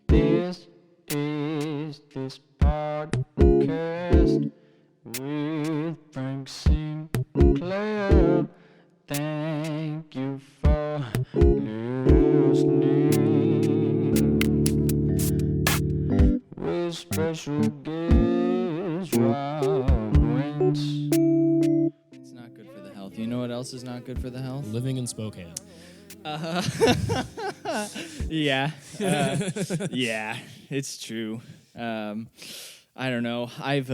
This is this podcast with Frank Sinclair. Thank you for listening. With special guest Rob Wentz. It's not good for the health. You know what else is not good for the health? Living in Spokane. Yeah. Yeah, it's true. I don't know. I've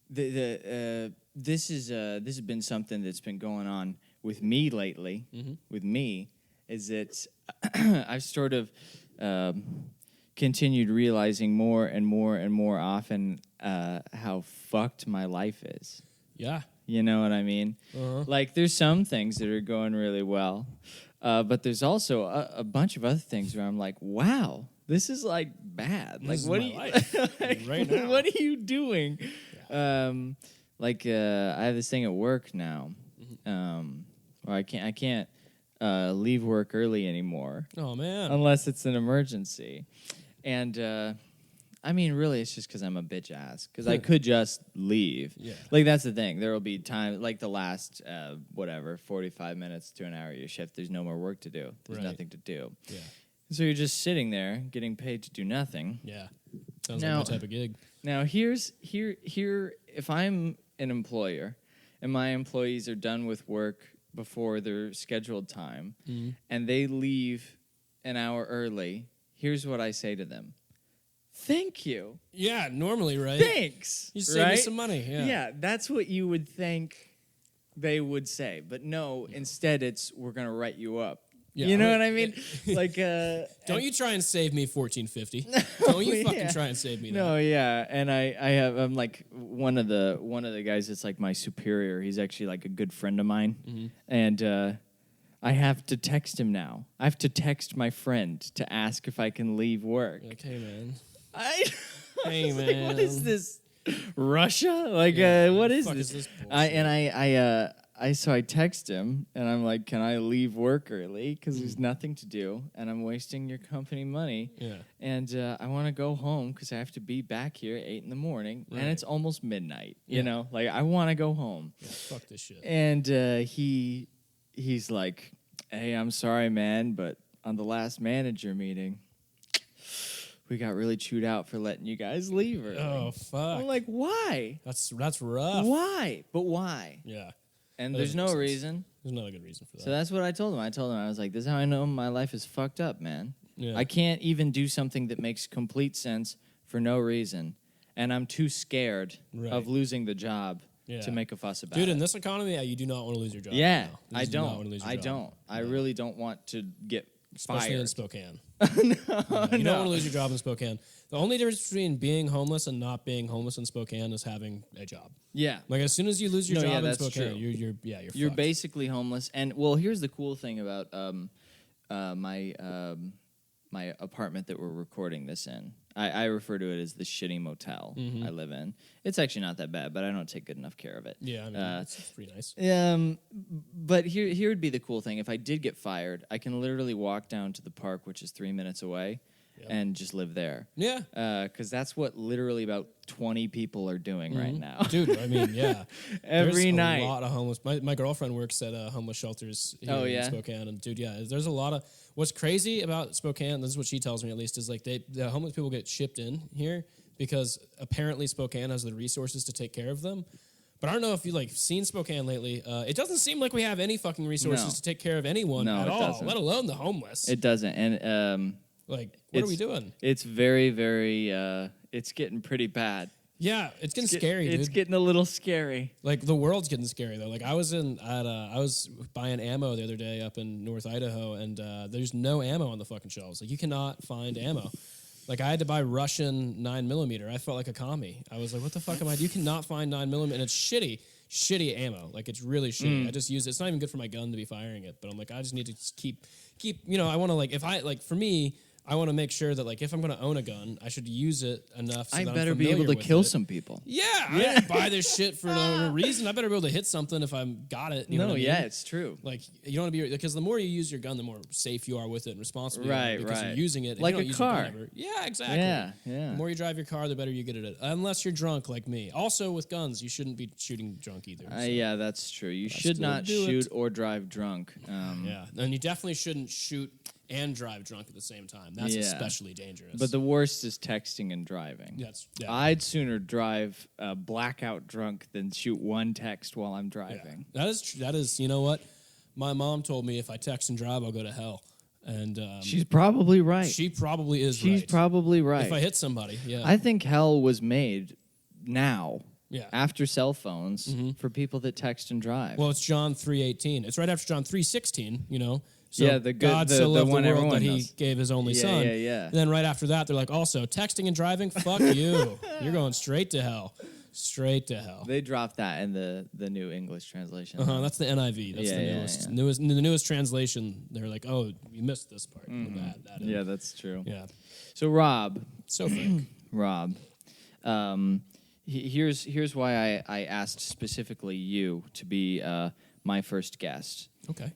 this has been something that's been going on with me lately. Mm-hmm. With me, is that I've sort of continued realizing more and more often how fucked my life is. Yeah. You know what I mean? Uh-huh. Like, there's some things that are going really well, but there's also a bunch of other things where I'm like, wow, this is, like, bad. This is what my are you, life. Right now. What are you doing? Yeah. I have this thing at work now, where I can't leave work early anymore. Oh, man. Unless it's an emergency. And, I mean, really, it's just because I'm a bitch ass. Because I could just leave. Yeah. Like, that's the thing. There will be time, like the last, 45 minutes to an hour of your shift, there's no more work to do. There's nothing to do. Yeah. So you're just sitting there, getting paid to do nothing. Yeah. Sounds Now- like my type of gig. Now, here, if I'm an employer, and my employees are done with work before their scheduled time, and they leave an hour early, here's what I say to them. Thank you. Yeah, normally, right? Thanks. You save me some money. Yeah. Yeah, that's what you would think they would say. But no, instead it's, we're going to write you up. Yeah, You know what I mean? Like, Don't you try and save me $14.50. Don't you fucking try and save me that. No, yeah, and I'm like one of the guys that's like my superior. He's actually like a good friend of mine, and I have to text him now. I have to text my friend to ask if I can leave work. Like, hey, man. Hey man. like, what is this? Russia? Like, what is Fuck this? is this bullshit? So I text him and I'm like, can I leave work early? Because there's nothing to do and I'm wasting your company money. Yeah. And I want to go home because I have to be back here at 8 in the morning Right. and it's almost midnight. Yeah. You know, like I want to go home. Yeah, fuck this shit. And he's like, hey, I'm sorry, man, but on the last manager meeting, we got really chewed out for letting you guys leave early. Oh, fuck. I'm like, why? That's rough. Why? But why? Yeah. And That there's doesn't no make sense. reason. There's not a good reason for that. So that's what I told him. I was like, this is how I know my life is fucked up, man. Yeah. I can't even do something that makes complete sense for no reason. And I'm too scared Right. of losing the job Yeah. to make a fuss about Dude, it. in this economy, you do not want to lose your job. Yeah, right now. You I just do not don't. wanna lose your I job. don't. I really don't want to get Especially fired. in Spokane. No, You don't want to no. lose your job in Spokane. The only difference between being homeless and not being homeless in Spokane is having a job. Yeah. Like, as soon as you lose your No, yeah, job in that's Spokane, true. you're You're fucked. basically homeless. And, well, here's the cool thing about my apartment that we're recording this in. I refer to it as the shitty motel I live in. It's actually not that bad, but I don't take good enough care of it. Yeah, I mean, it's pretty nice. But here would be the cool thing. If I did get fired, I can literally walk down to the park, which is 3 minutes away, and just live there. Yeah. Because that's what literally about 20 people are doing right now. Dude, I mean, yeah. Every there's night. a lot of homeless. My girlfriend works at homeless shelters here in Spokane. And, dude, yeah, there's a lot of... What's crazy about Spokane, this is what she tells me at least, is like the homeless people get shipped in here because apparently Spokane has the resources to take care of them. But I don't know if you like seen Spokane lately. It doesn't seem like we have any fucking resources No. to take care of anyone No, at it all, doesn't. let alone the homeless. It doesn't. And Like, what are we doing? It's very, very... it's getting pretty bad. Yeah, it's getting scary, dude. It's getting a little scary. Like, the world's getting scary, though. Like, I was buying ammo the other day up in North Idaho, and there's no ammo on the fucking shelves. Like, you cannot find ammo. Like, I had to buy Russian 9mm. I felt like a commie. I was like, what the fuck am I... You cannot find 9mm, and it's shitty ammo. Like, it's really shitty. I just use it. It's not even good for my gun to be firing it, but I'm like, I just need to keep I want to, like, for me... I want to make sure that like if I'm going to own a gun, I should use it enough. So I that better I'm be able familiar to with kill it. some people. Yeah, I didn't buy this shit for no reason. I better be able to hit something if I've got it. You know what I mean? It's true. Like you don't want to be because the more you use your gun, the more safe you are with it and responsible. Right, you are because right. you're using it. If Like you don't a use car. It, whatever. Yeah, exactly. Yeah. The more you drive your car, the better you get at it. Unless you're drunk like me. Also, with guns, you shouldn't be shooting drunk either. So. Yeah, that's true. You should not do shoot it. or drive drunk. Yeah, and you definitely shouldn't shoot and drive drunk at the same time. That's especially dangerous. But the worst is texting and driving. Yeah. I'd sooner drive blackout drunk than shoot one text while I'm driving. Yeah. That is. You know what? My mom told me if I text and drive, I'll go to hell. And She's probably right. she probably is. She's right. probably right. If I hit somebody, yeah. I think hell was made now. Yeah. After cell phones for people that text and drive. Well, it's John 3:18. It's right after John 3:16. You know. So Yeah, the good- God the- so the loved one the world everyone that He knows. gave His only Yeah, Son. yeah. And then right after that, they're like, also texting and driving. Fuck you. You're going straight to hell. Straight to hell. They dropped that in the new English translation. That's the NIV. That's the newest newest translation. They're like, oh, you missed this part. That Yeah, that's true. yeah. So Rob, So fake. Rob, here's why I asked specifically you to be my first guest. Okay.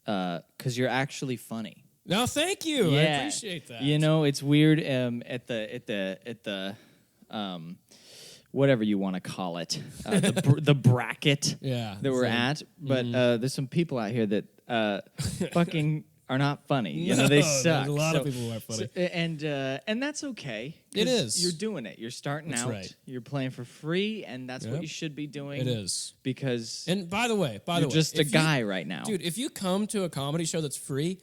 Because you're actually funny. No, thank you. I appreciate that. You know, it's weird at the whatever you want to call it, the bracket Yeah, that we're so- at. But there's some people out here that fucking are not funny. You know, they No, suck. there's a lot of people who are funny. And that's okay. It 'cause is. You're doing it. You're starting That's out. right. You're playing for free, and that's what Yep. you should be doing. It is. Because And by the way, you're just a if you- guy right now. dude, if you come to a comedy show that's free,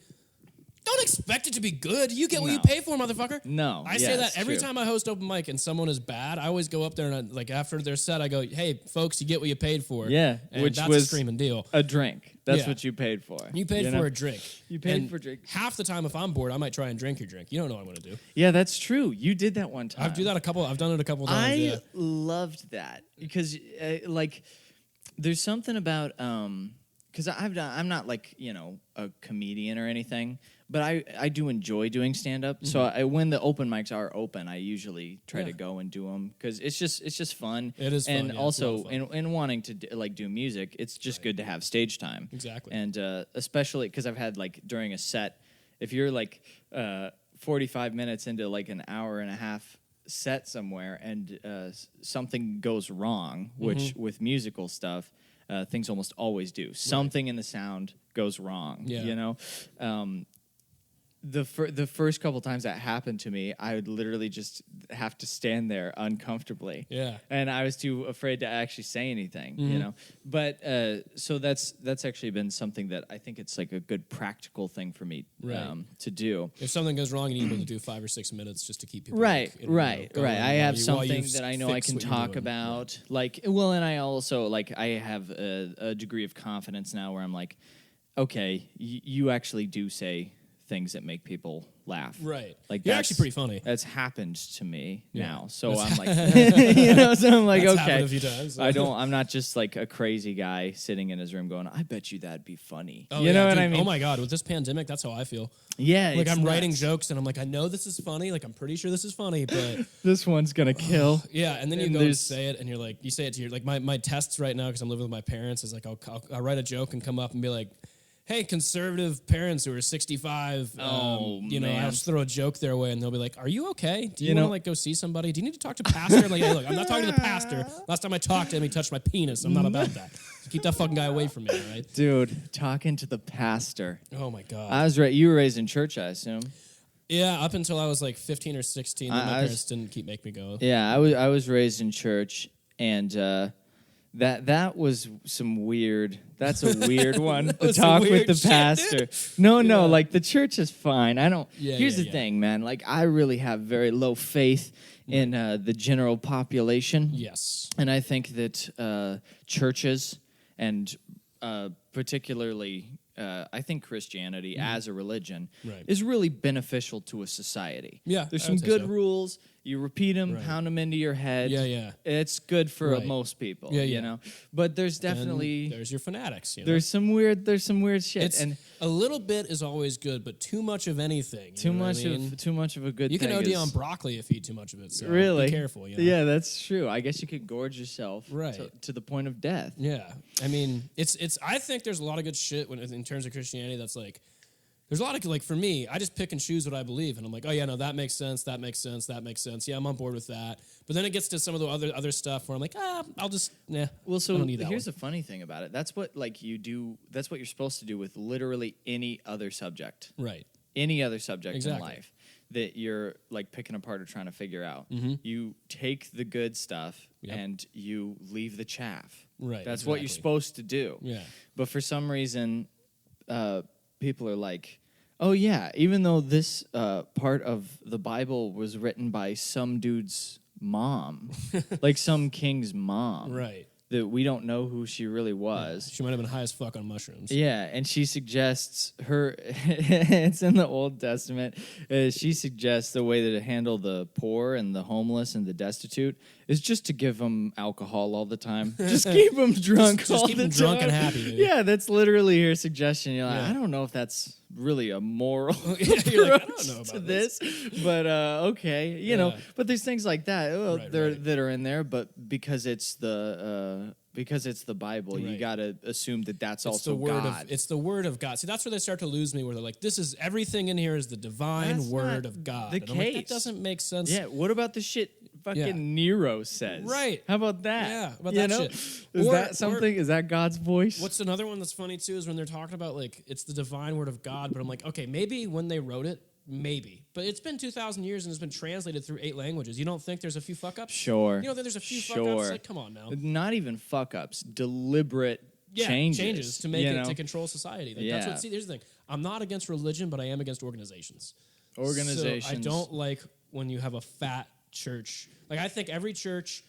don't expect it to be good. You get what you No. pay for, motherfucker. No. I Yeah, say that it's every true. time I host open mic and someone is bad. I always go up there and like after their set, I go, "Hey, folks, you get what you paid for." Yeah, and which that's was a screaming deal. A drink. That's Yeah. what you paid for. You paid know? for a drink. You paid And for a drink. Half the time, if I'm bored, I might try and drink your drink. You don't know what I'm going to do. Yeah, that's true. You did that one time. I've done it a couple times. I yeah. loved that because, like, there's something about because I'm not like a comedian or anything, but I do enjoy doing stand up. So when the open mics are open, I usually try to go and do them because it's just fun. It is fun, and yeah, it's a also lot of fun. in wanting to do music, it's just good to have stage time. Exactly. And especially because I've had like during a set, if you're like 45 minutes into like an hour and a half set somewhere and something goes wrong, which with musical stuff, things almost always do. Something in the sound goes wrong. Yeah. You know, the first couple times that happened to me, I would literally just have to stand there uncomfortably. Yeah. And I was too afraid to actually say anything, you know. But so that's actually been something that I think it's like a good practical thing for me to do. If something goes wrong, you need to do 5 or 6 minutes just to keep people Right. going I while have you something that I know I fix can what you're talk doing. about. Like, well, and I also like I have a degree of confidence now where I'm like, okay, you actually do say things that make people laugh. Right. Like You're that's actually pretty funny. That's happened to me Yeah. now. So I'm like, so I'm like, That's okay. happened a few times. I'm not just like a crazy guy sitting in his room going, I bet you that'd be funny. Oh, you yeah, know what dude. I mean? Oh my God, with this pandemic, that's how I feel. Yeah. Like it's I'm writing nuts. jokes and I'm like, I know this is funny. Like I'm pretty sure this is funny, but This one's gonna kill. yeah. And then you And go and there's- say it, and you're like, you say it to your like my tests right now because I'm living with my parents is like I'll write a joke and come up and be like, hey, conservative parents who are 65, Oh, I'll man. just throw a joke their way and they'll be like, are you okay? Do you, You want know- to like go see somebody? Do you need to talk to pastor? I'm like, hey, look, I'm not talking to the pastor. Last time I talked to him, he touched my penis. I'm not about that. So keep that fucking guy away from me, all right? Dude, talking to the pastor. Oh my God. I was right. You were raised in church, I assume. Yeah, up until I was like 15 or 16, then my I was- parents didn't keep making me go. Yeah, I was raised in church, and that was some weird. That's a weird one to was some talk with weird the shit, pastor. dude. No, Yeah. like the church is fine. I don't. Yeah, here's yeah, the yeah. thing, man. Like I really have very low faith in the general population. Yes. And I think that churches and particularly, I think Christianity as a religion Right. is really beneficial to a society. Yeah, There's I some would say good so. rules. You repeat them, Right. pound them into your head. Yeah. It's good for Right. most people. Yeah, You yeah. know, but there's Then definitely there's your fanatics. You know? there's some weird shit, It's and a little bit is always good, but too much of anything. too much of a good. You can thing OD is, on broccoli if you eat too much of it. So really be careful. You know? Yeah, that's true. I guess you could gorge yourself Right. to the point of death. Yeah, I mean, it's. I think there's a lot of good shit in terms of Christianity. That's like, there's a lot of like for me. I just pick and choose what I believe, and I'm like, oh yeah, no, that makes sense. That makes sense. That makes sense. Yeah, I'm on board with that. But then it gets to some of the other stuff where I'm like, I'll just Well, so I don't need that here's one. the funny thing about it. That's what like you do. That's what you're supposed to do with literally any other subject. Right. Any other subject Exactly. in life that you're like picking apart or trying to figure out. Mm-hmm. You take the good stuff Yep. and you leave the chaff. Right, That's what you're exactly. supposed to do. Yeah. But for some reason, people are like, oh, yeah, even though this part of the Bible was written by some dude's mom, like some king's mom, Right. that we don't know who she really was. She might have been high as fuck on mushrooms. Yeah, and she suggests it's in the Old Testament. She suggests the way to handle the poor and the homeless and the destitute is just to give them alcohol all the time. Just keep them drunk Just all keep the them drunk time. and happy, dude. Yeah, that's literally her suggestion. You're like, Yeah. I don't know if that's really a moral You're like, I don't approach know about to this, but okay, you know. But there's things like that Right, that are in there, but because it's the Bible, you Right. gotta assume that that's It's also the word God. of it's the word of God. See, that's where they start to lose me, where they're like, "This is everything in here is the divine That's word not of God." the And I'm like, that case. doesn't make sense. Yeah, what about the shit fucking Yeah. Nero says? Right. How about that? Yeah, about You that know? shit. Is Or- that something? Is that God's voice? What's another one that's funny too is when they're talking about like it's the divine word of God, but I'm like, okay, maybe when they wrote it, maybe, but it's been 2,000 years and it's been translated through 8 languages. You don't think there's a few fuck ups? Sure. You don't think there's a few fuck Sure. ups? Like, come on now. Not even fuck ups, deliberate changes. to make you it know? to control society. Like, Yeah. That's what. See, here's the thing. I'm not against religion, but I am against organizations. Organizations. So I don't like when you have a fat church. Like I think every church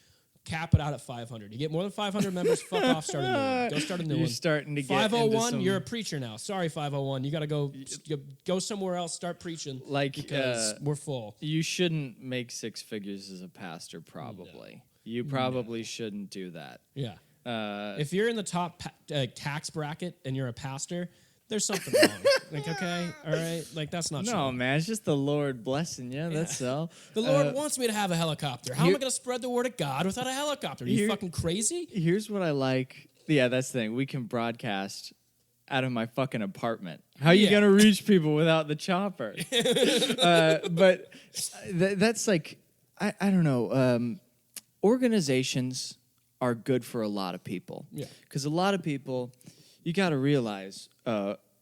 cap it out at 500. You get more than 500 members, fuck off, start a new one. Go start a new You're one. starting to get 501, into you're a preacher now. Sorry, 501. You got to go somewhere else, start preaching. Like, because we're full. You shouldn't make 6 figures as a pastor, probably. You probably shouldn't do that. Yeah. Uh, If you're in the top tax bracket and you're a pastor, there's something wrong. Like, okay, all right, like that's not no, true. man, it's just the Lord blessing you. That's all. The Lord wants me to have a helicopter. How am I going to spread the word of God without a helicopter? Are you Here- fucking crazy? Here's what I like. Yeah, that's the thing. We can broadcast out of my fucking apartment. How are you Yeah. gonna reach people without the chopper? But that's like, I don't know. Organizations are good for a lot of people. Yeah. Because a lot of people, you got to realize,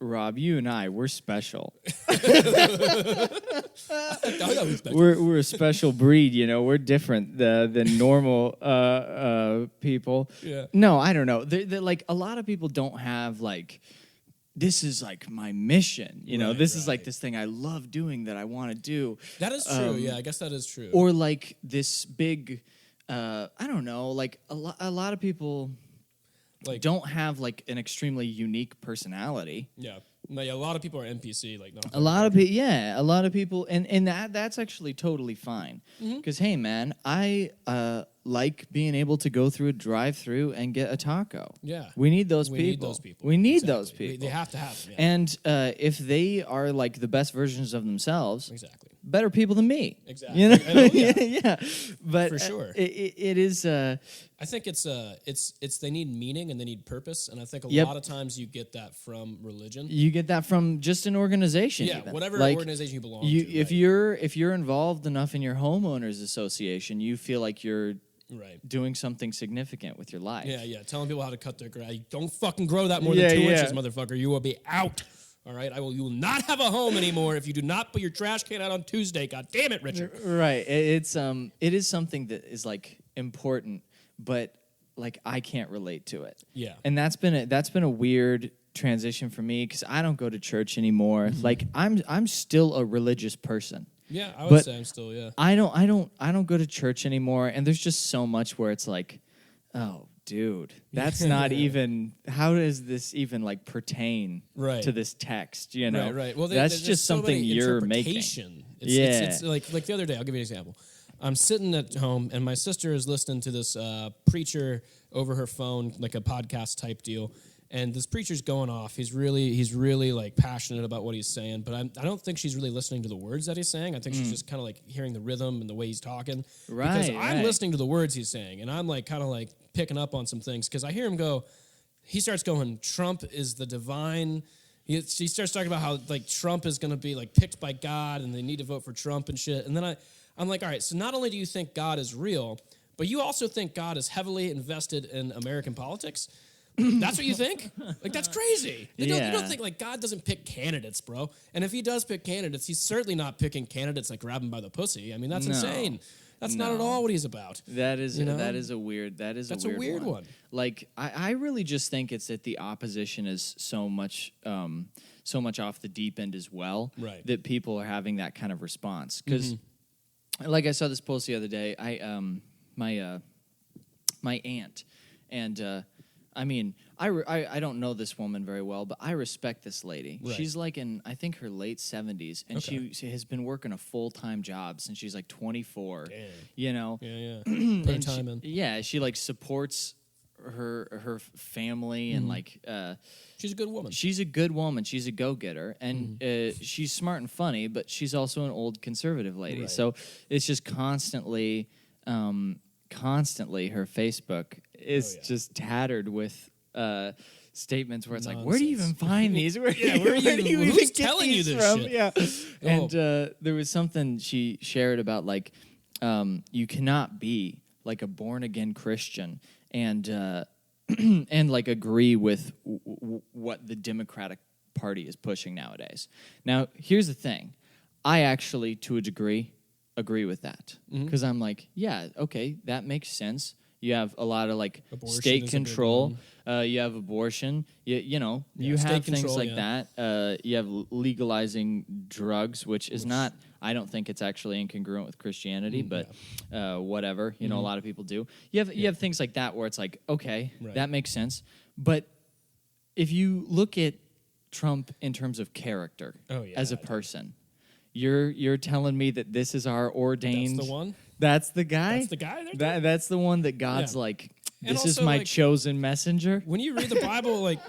Rob, you and I, we're special. We're a special breed, you know. We're different than normal people. Yeah. No, I don't know. They're like a lot of people don't have like, this is like my mission. You know, Right, this is right. like this thing I love doing that I want to do. That is true. Yeah, I guess that is true. Or like this big, I don't know. Like a lot of people like, don't have like an extremely unique personality. yeah. No, yeah, a lot of people are NPC. Like, not A lot of people, yeah, a lot of people, and that's actually totally fine. Because hey, man, I like being able to go through a drive-through and get a taco. Yeah. we need those We people. need those people. We need Exactly. those people. They have to have them. Yeah. And if they are like the best versions of themselves, Exactly. better people than me. Exactly. You know, I know, yeah. yeah. But For sure. it is. I think it's they need meaning and they need purpose, and I think a Yep. lot of times you get that from religion. You get that from just an organization. Yeah, even. whatever Like, organization you belong you, to. if you're involved enough in your homeowners association, you feel like you're right. doing something significant with your life. Yeah, telling people how to cut their grass. Don't fucking grow that more Yeah, than 2 yeah. inches, motherfucker. You will be out. All right, you will not have a home anymore if you do not put your trash can out on Tuesday. God damn it, Richard. Right. It is something that is like important, but like I can't relate to it. Yeah. And that's been a weird transition for me because I don't go to church anymore. Like I'm still a religious person. Yeah, I would But say I'm still, yeah. I don't go to church anymore, and there's just so much where it's like, oh, dude, that's not even. How does this even like pertain Right. to this text? You know, Right. Well, that's there's just so something many you're making. interpretation. Yeah. It's like the other day. I'll give you an example. I'm sitting at home, and my sister is listening to this preacher over her phone, like a podcast type deal. And this preacher's going off. He's really like passionate about what he's saying. But I don't think she's really listening to the words that he's saying. I think she's just kind of like hearing the rhythm and the way he's talking. Because I'm listening to the words he's saying, and I'm like kind of like picking up on some things. Because I hear him go, he starts going, Trump is the divine. He starts talking about how like Trump is going to be like picked by God, and they need to vote for Trump and shit. And then I'm like, all right. So not only do you think God is real, but you also think God is heavily invested in American politics. That's what you think? Like, that's crazy. You don't think, like, God doesn't pick candidates, bro. And if he does pick candidates, he's certainly not picking candidates like grab him by the pussy. I mean, that's insane. That's not at all what he's about. That is a weird one. Like, I really just think it's that the opposition is so much off the deep end as well, right, that people are having that kind of response. Because, like I saw this post the other day, my aunt, and I mean, I don't know this woman very well, but I respect this lady. Right. She's like in, I think, her late 70s, and she has been working a full-time job since she's like 24. Damn. You know? Yeah. Put her time in. Yeah, she like supports her family and like she's a good woman. She's a good woman. She's a go-getter, and she's smart and funny, but she's also an old conservative lady. Right. So it's just constantly her Facebook is just tattered with statements where it's like, where do you even find these? Where do you even who's get telling these you this from? shit? Yeah. And there was something she shared about like you cannot be like a born again Christian and and like agree with what the Democratic Party is pushing nowadays. Now, here's the thing. I actually, to a degree, agree with that because I'm like, yeah, okay, that makes sense. You have a lot of like Abortion state control. You have abortion. You know, you have things control, like that. You have legalizing drugs, which is not. I don't think it's actually incongruent with Christianity, but whatever. You know, a lot of people do. You have things like that where it's like, okay, that makes sense. But if you look at Trump in terms of character as a person, you're telling me that this is our ordained. That's the one. That's the guy? That's the guy? That's the one that God's like, this is also, my like, chosen messenger? When you read the Bible, like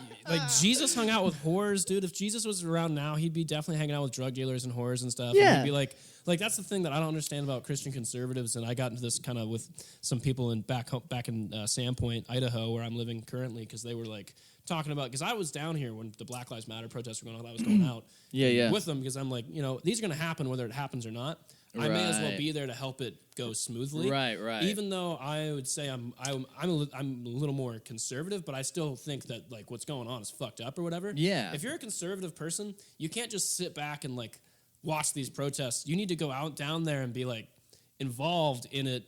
Jesus hung out with whores, dude. If Jesus was around now, he'd be definitely hanging out with drug dealers and whores and stuff. Yeah. And he'd be like that's the thing that I don't understand about Christian conservatives, and I got into this kind of with some people back in Sandpoint, Idaho, where I'm living currently, because they were like talking about, because I was down here when the Black Lives Matter protests were going on, I was going out with them, because I'm like, you know, these are going to happen whether it happens or not. I may as well be there to help it go smoothly. Right. Even though I would say I'm a little more conservative, but I still think that like what's going on is fucked up or whatever. Yeah. If you're a conservative person, you can't just sit back and like watch these protests. You need to go out down there and be like involved in it,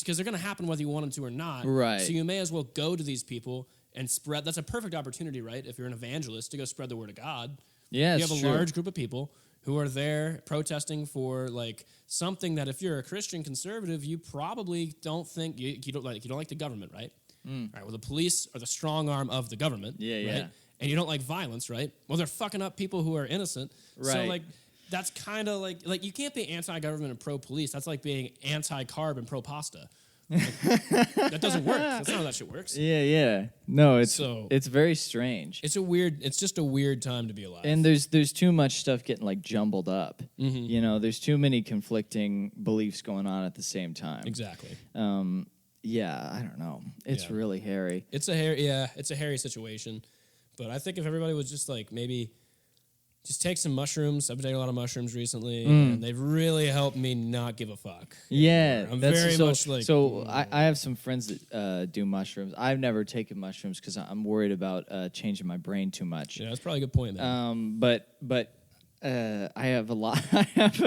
because they're going to happen whether you want them to or not. Right. So you may as well go to these people and spread. That's a perfect opportunity, right? If you're an evangelist, to go spread the word of God. Yeah, you have a large group of people who are there protesting for like something that if you're a Christian conservative, you probably don't think you don't like the government, right? All right, well, the police are the strong arm of the government, right? And you don't like violence, right? Well, they're fucking up people who are innocent. Right. So like that's kind of like you can't be anti-government and pro-police. That's like being anti-carb and pro-pasta. That doesn't work. That's not how that shit works. Yeah. No, it's very strange. It's just a weird time to be alive. And there's too much stuff getting like jumbled up. You know, there's too many conflicting beliefs going on at the same time. Exactly. Yeah, I don't know. It's really hairy. It's a hairy situation. But I think if everybody was just like maybe just take some mushrooms. I've been taking a lot of mushrooms recently, and they've really helped me not give a fuck. Yeah, I'm very much like. So I have some friends that do mushrooms. I've never taken mushrooms because I'm worried about changing my brain too much. Yeah, that's probably a good point. But I have a lot. I have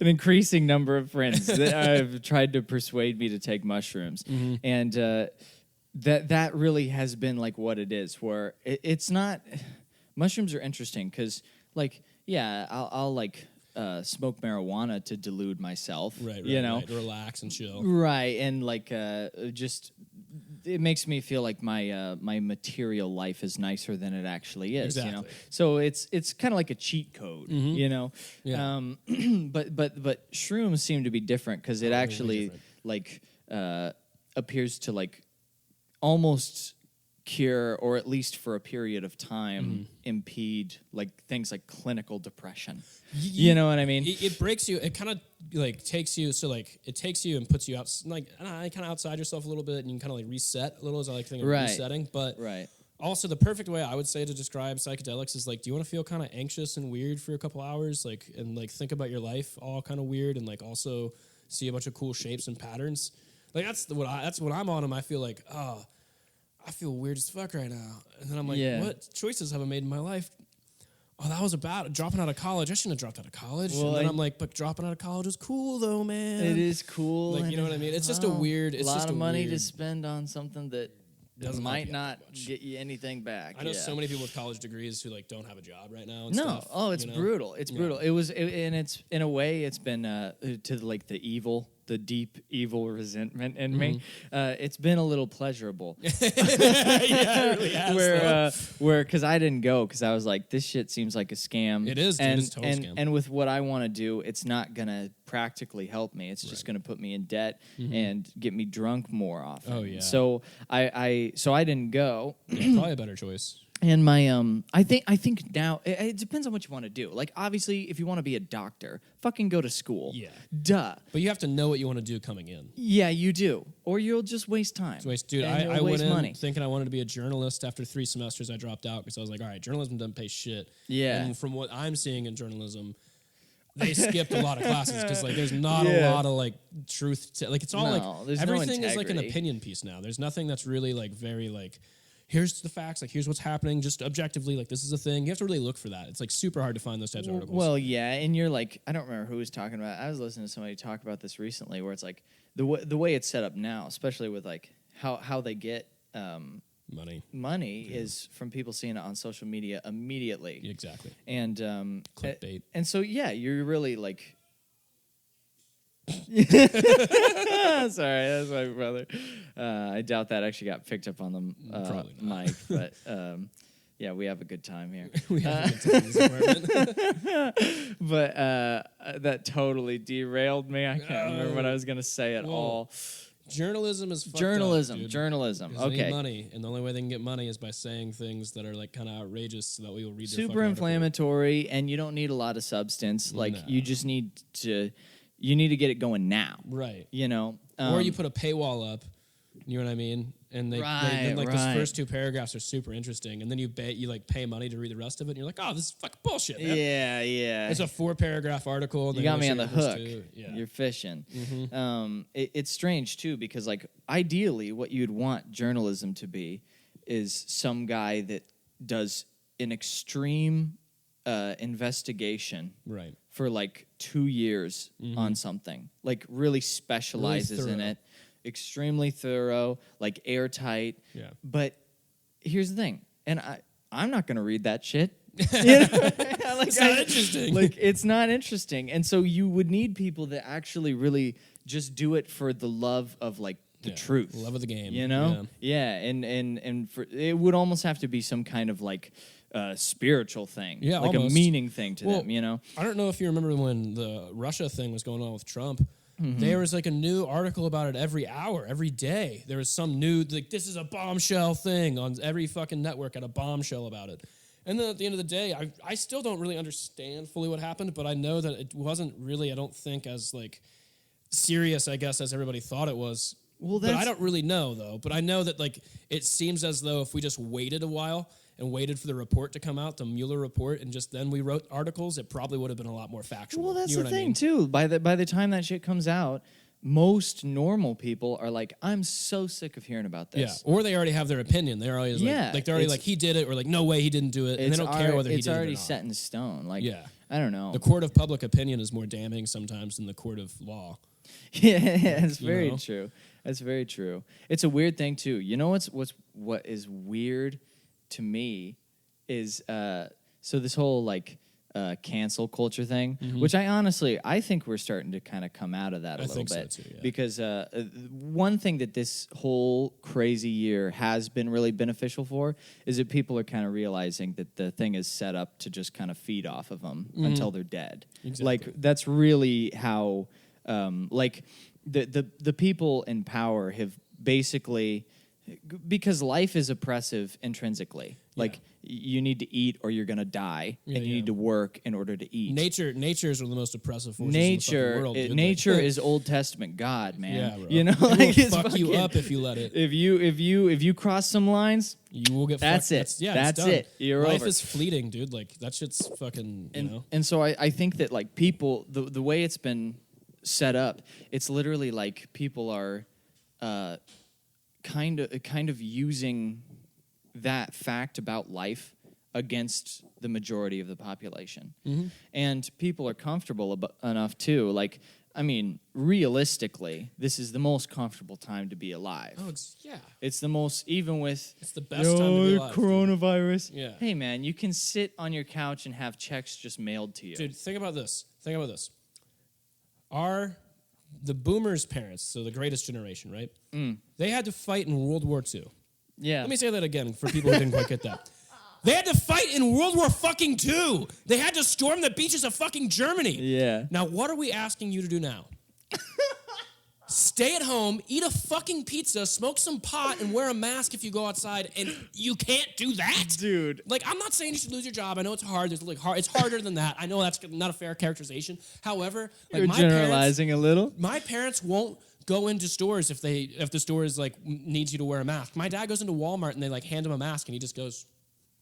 an increasing number of friends that have tried to persuade me to take mushrooms, and that really has been like what it is. Where it's not. Mushrooms are interesting because, like, I'll like smoke marijuana to delude myself, right, you know, right, relax and chill, right, and like just it makes me feel like my material life is nicer than it actually is. Exactly. You know, so it's kind of like a cheat code. You know, Yeah. But shrooms seem to be different because it actually different. like appears to like almost cure, or at least for a period of time impede like things like clinical depression. You know what I mean? It breaks you. It kind of like takes you. So like it takes you and puts you out like kind of outside yourself a little bit, and you can kind of like reset a little. As I like to think of resetting, but also the perfect way I would say to describe psychedelics is like, do you want to feel kind of anxious and weird for a couple hours, like and like think about your life all kind of weird, and like also see a bunch of cool shapes and patterns. Like that's what I'm on, and I feel like I feel weird as fuck right now. And then I'm like, what choices have I made in my life? Oh, that was about dropping out of college. I shouldn't have dropped out of college. Well, and then I'm like, but dropping out of college is cool though, man. It is cool. Like, you know what I mean? It's just a weird... It's a lot just of money weird, to spend on something that might not get you anything back. I know so many people with college degrees who like don't have a job right now. And no, stuff, it's brutal. It's brutal. And it's in a way, it's been to like the deep evil resentment in me. It's been a little pleasurable. Yeah, it really has. Where because I didn't go because I was like, this shit seems like a scam. It is, dude. It's a total scam. And with what I want to do, it's not gonna practically help me. It's just gonna put me in debt and get me drunk more often. Oh yeah. So I didn't go. Yeah, probably a better choice. And my I think now it depends on what you want to do. Like obviously, if you want to be a doctor, fucking go to school. Yeah, duh. But you have to know what you want to do coming in. Yeah, you do, or you'll just waste time. Dude, I went in thinking I wanted to be a journalist. After 3 semesters, I dropped out because I was like, all right, journalism doesn't pay shit. Yeah. And from what I'm seeing in journalism, they skipped a lot of classes because like there's not a lot of like truth to, like it's all like everything is like an opinion piece now. There's nothing that's really like very like here's the facts, like here's what's happening, just objectively, like this is a thing. You have to really look for that. It's like super hard to find those types of articles. Well, yeah, and you're like, I don't remember who was talking about it. I was listening to somebody talk about this recently, where it's like the way it's set up now, especially with like how they get money is from people seeing it on social media immediately. Exactly. And clickbait. And so yeah, you're really like. Sorry, that's my brother. I doubt that actually got picked up on the mic, but yeah, we have a good time here. We have a good time in this apartment. But that totally derailed me. I can't remember what I was going to say at all. Journalism is fucked journalism. up, dude. Journalism. They okay. need money, and the only way they can get money is by saying things that are like kind of outrageous, so that we will read. Super inflammatory, and you don't need a lot of substance. Like you just need to. You need to get it going now. Right. You know? Or you put a paywall up, you know what I mean? And those first 2 paragraphs are super interesting, and then you like pay money to read the rest of it, and you're like, oh, this is fucking bullshit, man. Yeah. It's a 4-paragraph article. And you got me on the hook. Yeah. You're fishing. It's strange, too, because like ideally what you'd want journalism to be is some guy that does an extreme investigation for like 2 years on something, like really specializes in it, extremely thorough, like airtight. Yeah. But here's the thing, and I'm not going to read that shit. You know? It's not interesting. Like it's not interesting, and so you would need people that actually really just do it for the love of like the truth, love of the game. You know, and for it would almost have to be some kind of like. Spiritual thing, like almost. A meaning thing to them, you know? I don't know if you remember when the Russia thing was going on with Trump. There was like a new article about it every hour, every day. There was some new, like, this is a bombshell thing on every fucking network, had a bombshell about it. And then at the end of the day, I still don't really understand fully what happened, but I know that it wasn't really, I don't think, as like serious, I guess, as everybody thought it was. Well, but I don't really know, though. But I know that like it seems as though if we just waited a while and waited for the report to come out, the Mueller report, and just then we wrote articles, it probably would have been a lot more factual. Well, that's the thing, too. By the time that shit comes out, most normal people are like, I'm so sick of hearing about this. Yeah, or they already have their opinion. They're always like they're already like, he did it, or like, no way, he didn't do it, and they don't care whether he did it or not. It's already set in stone. Like, I don't know. The court of public opinion is more damning sometimes than the court of law. Yeah, it's very true. That's very true. It's a weird thing, too. You know what is weird to me is so this whole like cancel culture thing, which I think we're starting to kind of come out of that a little bit. So too, yeah. Because one thing that this whole crazy year has been really beneficial for is that people are kind of realizing that the thing is set up to just kind of feed off of them until they're dead. Exactly. Like that's really how like the people in power have basically, because life is oppressive intrinsically. Like you need to eat or you're gonna die, and you need to work in order to eat. Nature is one of the most oppressive forces in the fucking world. Dude. Nature is Old Testament God, man. Yeah, bro. You know, It like will it's fuck you fucking- up if you let it. If you cross some lines, You will get. That's fucked. it. It's That's done. it. You're Life over. is fleeting, dude. Like that shit's fucking. You know. And so I think that like people, the way it's been set up, it's literally like people are kind of using that fact about life against the majority of the population. And people are comfortable enough too. Like, I mean, realistically, this is the most comfortable time to be alive. Oh, It's the most, even with It's the best time to be alive. coronavirus. Yeah. Hey, man, you can sit on your couch and have checks just mailed to you. Dude, think about this. The boomers' parents, so the greatest generation, right? They had to fight in World War II. Yeah. Let me say that again for people who didn't quite get that. They had to fight in World War fucking II. They had to storm the beaches of fucking Germany. Yeah. Now, what are we asking you to do now? Stay at home, eat a fucking pizza, smoke some pot, and wear a mask if you go outside, and you can't do that? Dude. Like, I'm not saying you should lose your job. I know it's hard. It's harder than that. I know that's not a fair characterization. However, like You're generalizing a little. My parents won't go into stores if the store is like needs you to wear a mask. My dad goes into Walmart and they like hand him a mask and he just goes,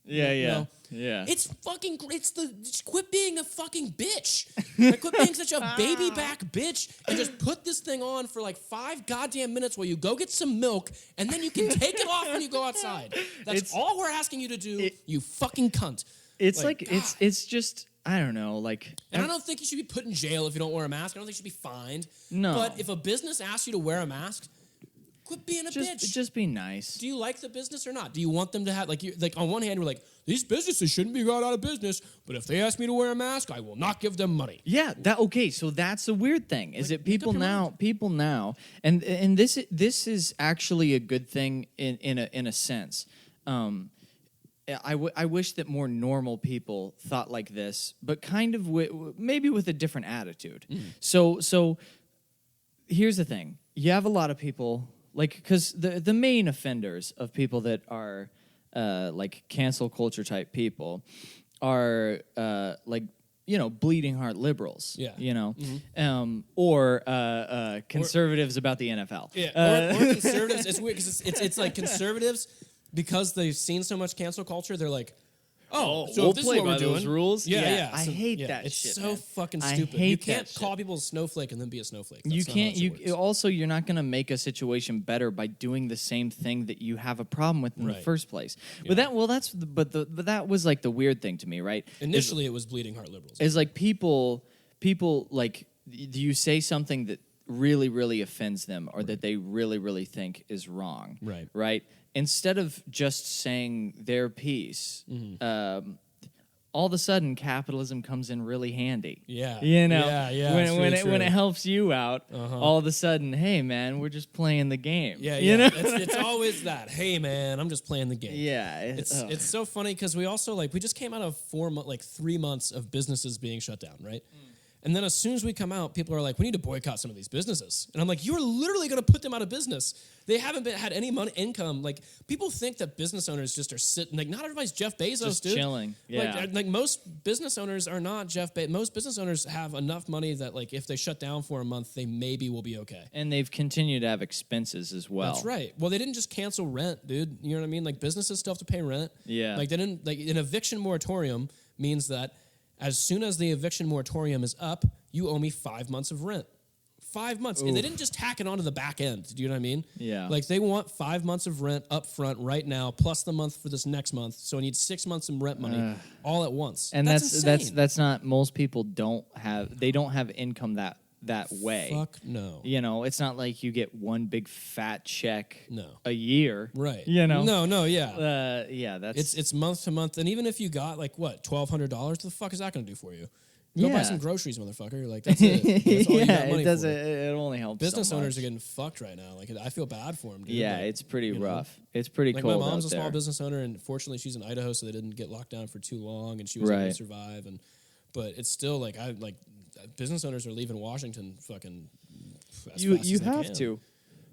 Yeah. It's fucking great. Just quit being a fucking bitch. Like, quit being such a baby back bitch and just put this thing on for like 5 goddamn minutes while you go get some milk and then you can take it off when you go outside. That's all we're asking you to do, you fucking cunt. It's like it's just, I don't know, like. And I don't think you should be put in jail if you don't wear a mask. I don't think you should be fined. No. But if a business asks you to wear a mask, quit being a bitch. Just be nice. Do you like the business or not? Do you want them to have, like on one hand, we're like, these businesses shouldn't be going out of business, but if they ask me to wear a mask, I will not give them money. Yeah, so that's the weird thing, is that people now, and this is actually a good thing in a sense. I wish that more normal people thought like this, but kind of maybe with a different attitude. So here's the thing. You have a lot of people, like, because the main offenders of people that are like cancel culture type people are like, you know, bleeding heart liberals. Yeah. You know, or conservatives about the NFL. Yeah, or conservatives. It's weird because it's like conservatives, because they've seen so much cancel culture, they're like, so we'll if this play is what by we're doing, those rules. Yeah. I hate that it's shit. so Man. fucking I stupid. hate You can't that call shit. people a snowflake and then be a snowflake. You That's not how can't. that shit works. Also, you're not going to make a situation better by doing the same thing that you have a problem with in the Right. first place. But that that was like the weird thing to me, right? Initially, it was bleeding heart liberals. Is like people like, do you say something that really, really offends them or that they really, really think is wrong? Right. Instead of just saying their piece, all of a sudden capitalism comes in really handy. Yeah. You know, Yeah, it's when really it true. helps you out, all of a sudden, hey man, we're just playing the game. Yeah, You know? It's always that. Hey, man, I'm just playing the game. Yeah. It's so funny because we also we just came out of 3 months of businesses being shut down, right? And then as soon as we come out, people are like, we need to boycott some of these businesses. And I'm like, you are literally going to put them out of business. They haven't had any income. Like, people think that business owners just are sitting. Like, not everybody's Jeff Bezos, Just dude. chilling. Yeah. Like most business owners are not Jeff Bezos. Most business owners have enough money that, like, if they shut down for a month, they maybe will be okay. And they've continued to have expenses as well. That's right. Well, they didn't just cancel rent, dude. You know what I mean? Like, businesses still have to pay rent. Yeah. Like, they didn't. Like, an eviction moratorium means that as soon as the eviction moratorium is up, you owe me 5 months of rent. 5 months. And they didn't just tack it onto the back end. Do you know what I mean? Yeah. Like, they want 5 months of rent up front right now, plus the month for this next month. So I need 6 months of rent money all at once. And that's insane. that's not, most people don't have income that that way. Fuck no. You know, it's not like you get one big fat check No. a year. Right. You know? No, yeah. Yeah, that's... It's month to month, and even if you got like what $1,200, what the fuck is that going to do for you? Go buy some groceries, motherfucker. Like that's it. That's all you got money it does. for. It only helps. Business so owners much. are getting fucked right now. Like I feel bad for them. Dude. Yeah, Like, it's pretty you know? rough. It's pretty Like cold my mom's out a small there. business owner, and fortunately she's in Idaho, so they didn't get locked down for too long, and she was able to survive. But it's still like business owners are leaving Washington fucking. You as they have can. to.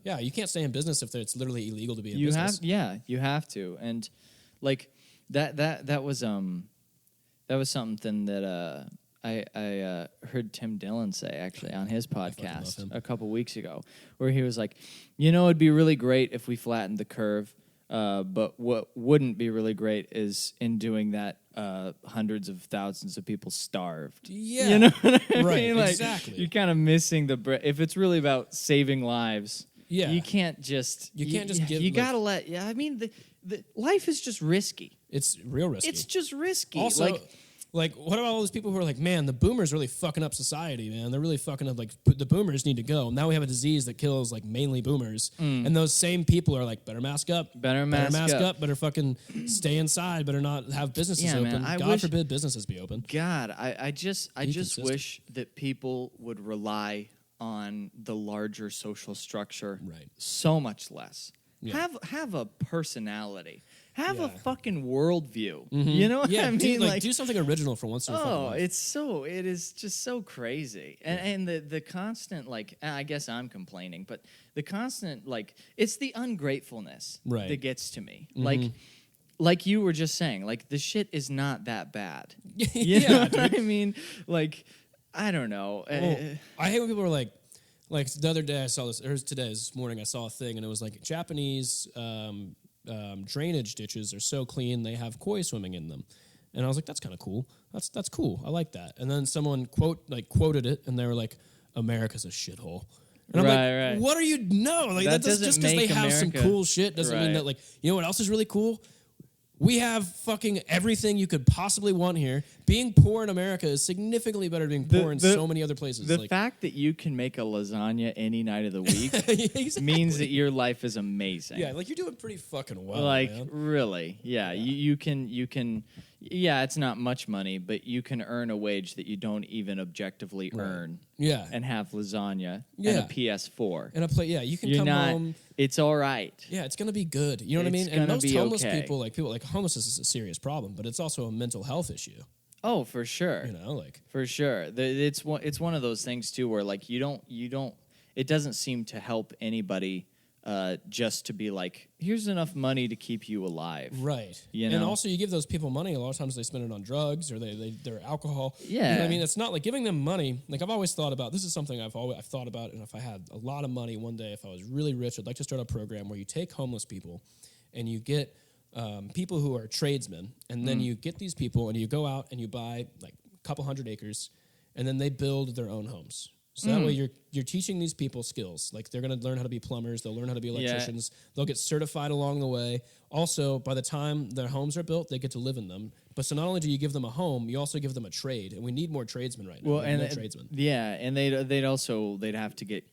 Yeah, you can't stay in business if it's literally illegal to be in You business. you have to, and like that was something that I heard Tim Dillon say actually on his podcast a couple weeks ago, where he was like, you know, it'd be really great if we flattened the curve, but what wouldn't be really great is in doing that, hundreds of thousands of people starved. Yeah, you know what I right, mean? Like, exactly. You're kind of missing the if it's really about saving lives. Yeah. you can't just You can't just give, You like- gotta let. Yeah, I mean the life is just risky. It's real risky. It's just risky. Also, like, what about all those people who are like, man, the boomers really fucking up society, man. They're really fucking up, like, the boomers need to go. Now we have a disease that kills, like, mainly boomers. And those same people are like, better mask up. Better mask up. Better fucking stay inside. Better not have businesses Yeah, open. man, I God wish- forbid businesses be open. God, I just consistent. wish that people would rely on the larger social structure Right. so much less. Yeah. Have a personality. Have a Yeah. fucking worldview. You know what Yeah, I mean? do something original for once in your fucking Oh, life. it is just so crazy. And the constant, like, I guess I'm complaining, but the constant, like, it's the ungratefulness Right. that gets to me. Like you were just saying, like, the shit is not that bad. You know what I mean? Like, I don't know. I hate when people are like the other day I saw this, or this morning I saw a thing, and it was like Japanese drainage ditches are so clean they have koi swimming in them, and I was like, that's kind of cool. That's cool. I like that. And then someone quoted it, and they were like, America's a shithole. And I'm Right. like, what are you? No, like That just doesn't because they make have some America- cool shit doesn't mean Right. that, like, you know what else is really cool? We have fucking everything you could possibly want here. Being poor in America is significantly better than being poor in so many other places. The like, fact that you can make a lasagna any night of the week Exactly. means that your life is amazing. yeah, like you're doing pretty fucking well, Like, man. really, yeah. You can. Yeah, it's not much money, but you can earn a wage that you don't even objectively earn. Yeah. And have lasagna and Yeah. a PS4. And a play, yeah, you can You're come not. home. It's all right. Yeah, it's gonna be good. You know what I It's mean? And gonna most be homeless okay. people like homelessness is a serious problem, but it's also a mental health issue. Oh, for sure. You know, like For sure. It's one of those things too where, like, you don't. It doesn't seem to help anybody just to be like, here's enough money to keep you alive. right. You And know? also, you give those people money. A lot of times, they spend it on drugs or their alcohol. Yeah. You know what I mean, it's not like giving them money. Like I've always thought about. This is something I've thought about. And if I had a lot of money one day, if I was really rich, I'd like to start a program where you take homeless people, and you get people who are tradesmen, and then you get these people and you go out and you buy like a couple hundred acres, and then they build their own homes. So that way you're teaching these people skills. Like they're going to learn how to be plumbers. They'll learn how to be electricians. They'll get certified along the way. Also, by the time their homes are built, they get to live in them. But so not only do you give them a home, you also give them a trade. And we need more tradesmen right now. Well, We need and more tradesmen. yeah, and they'd have to get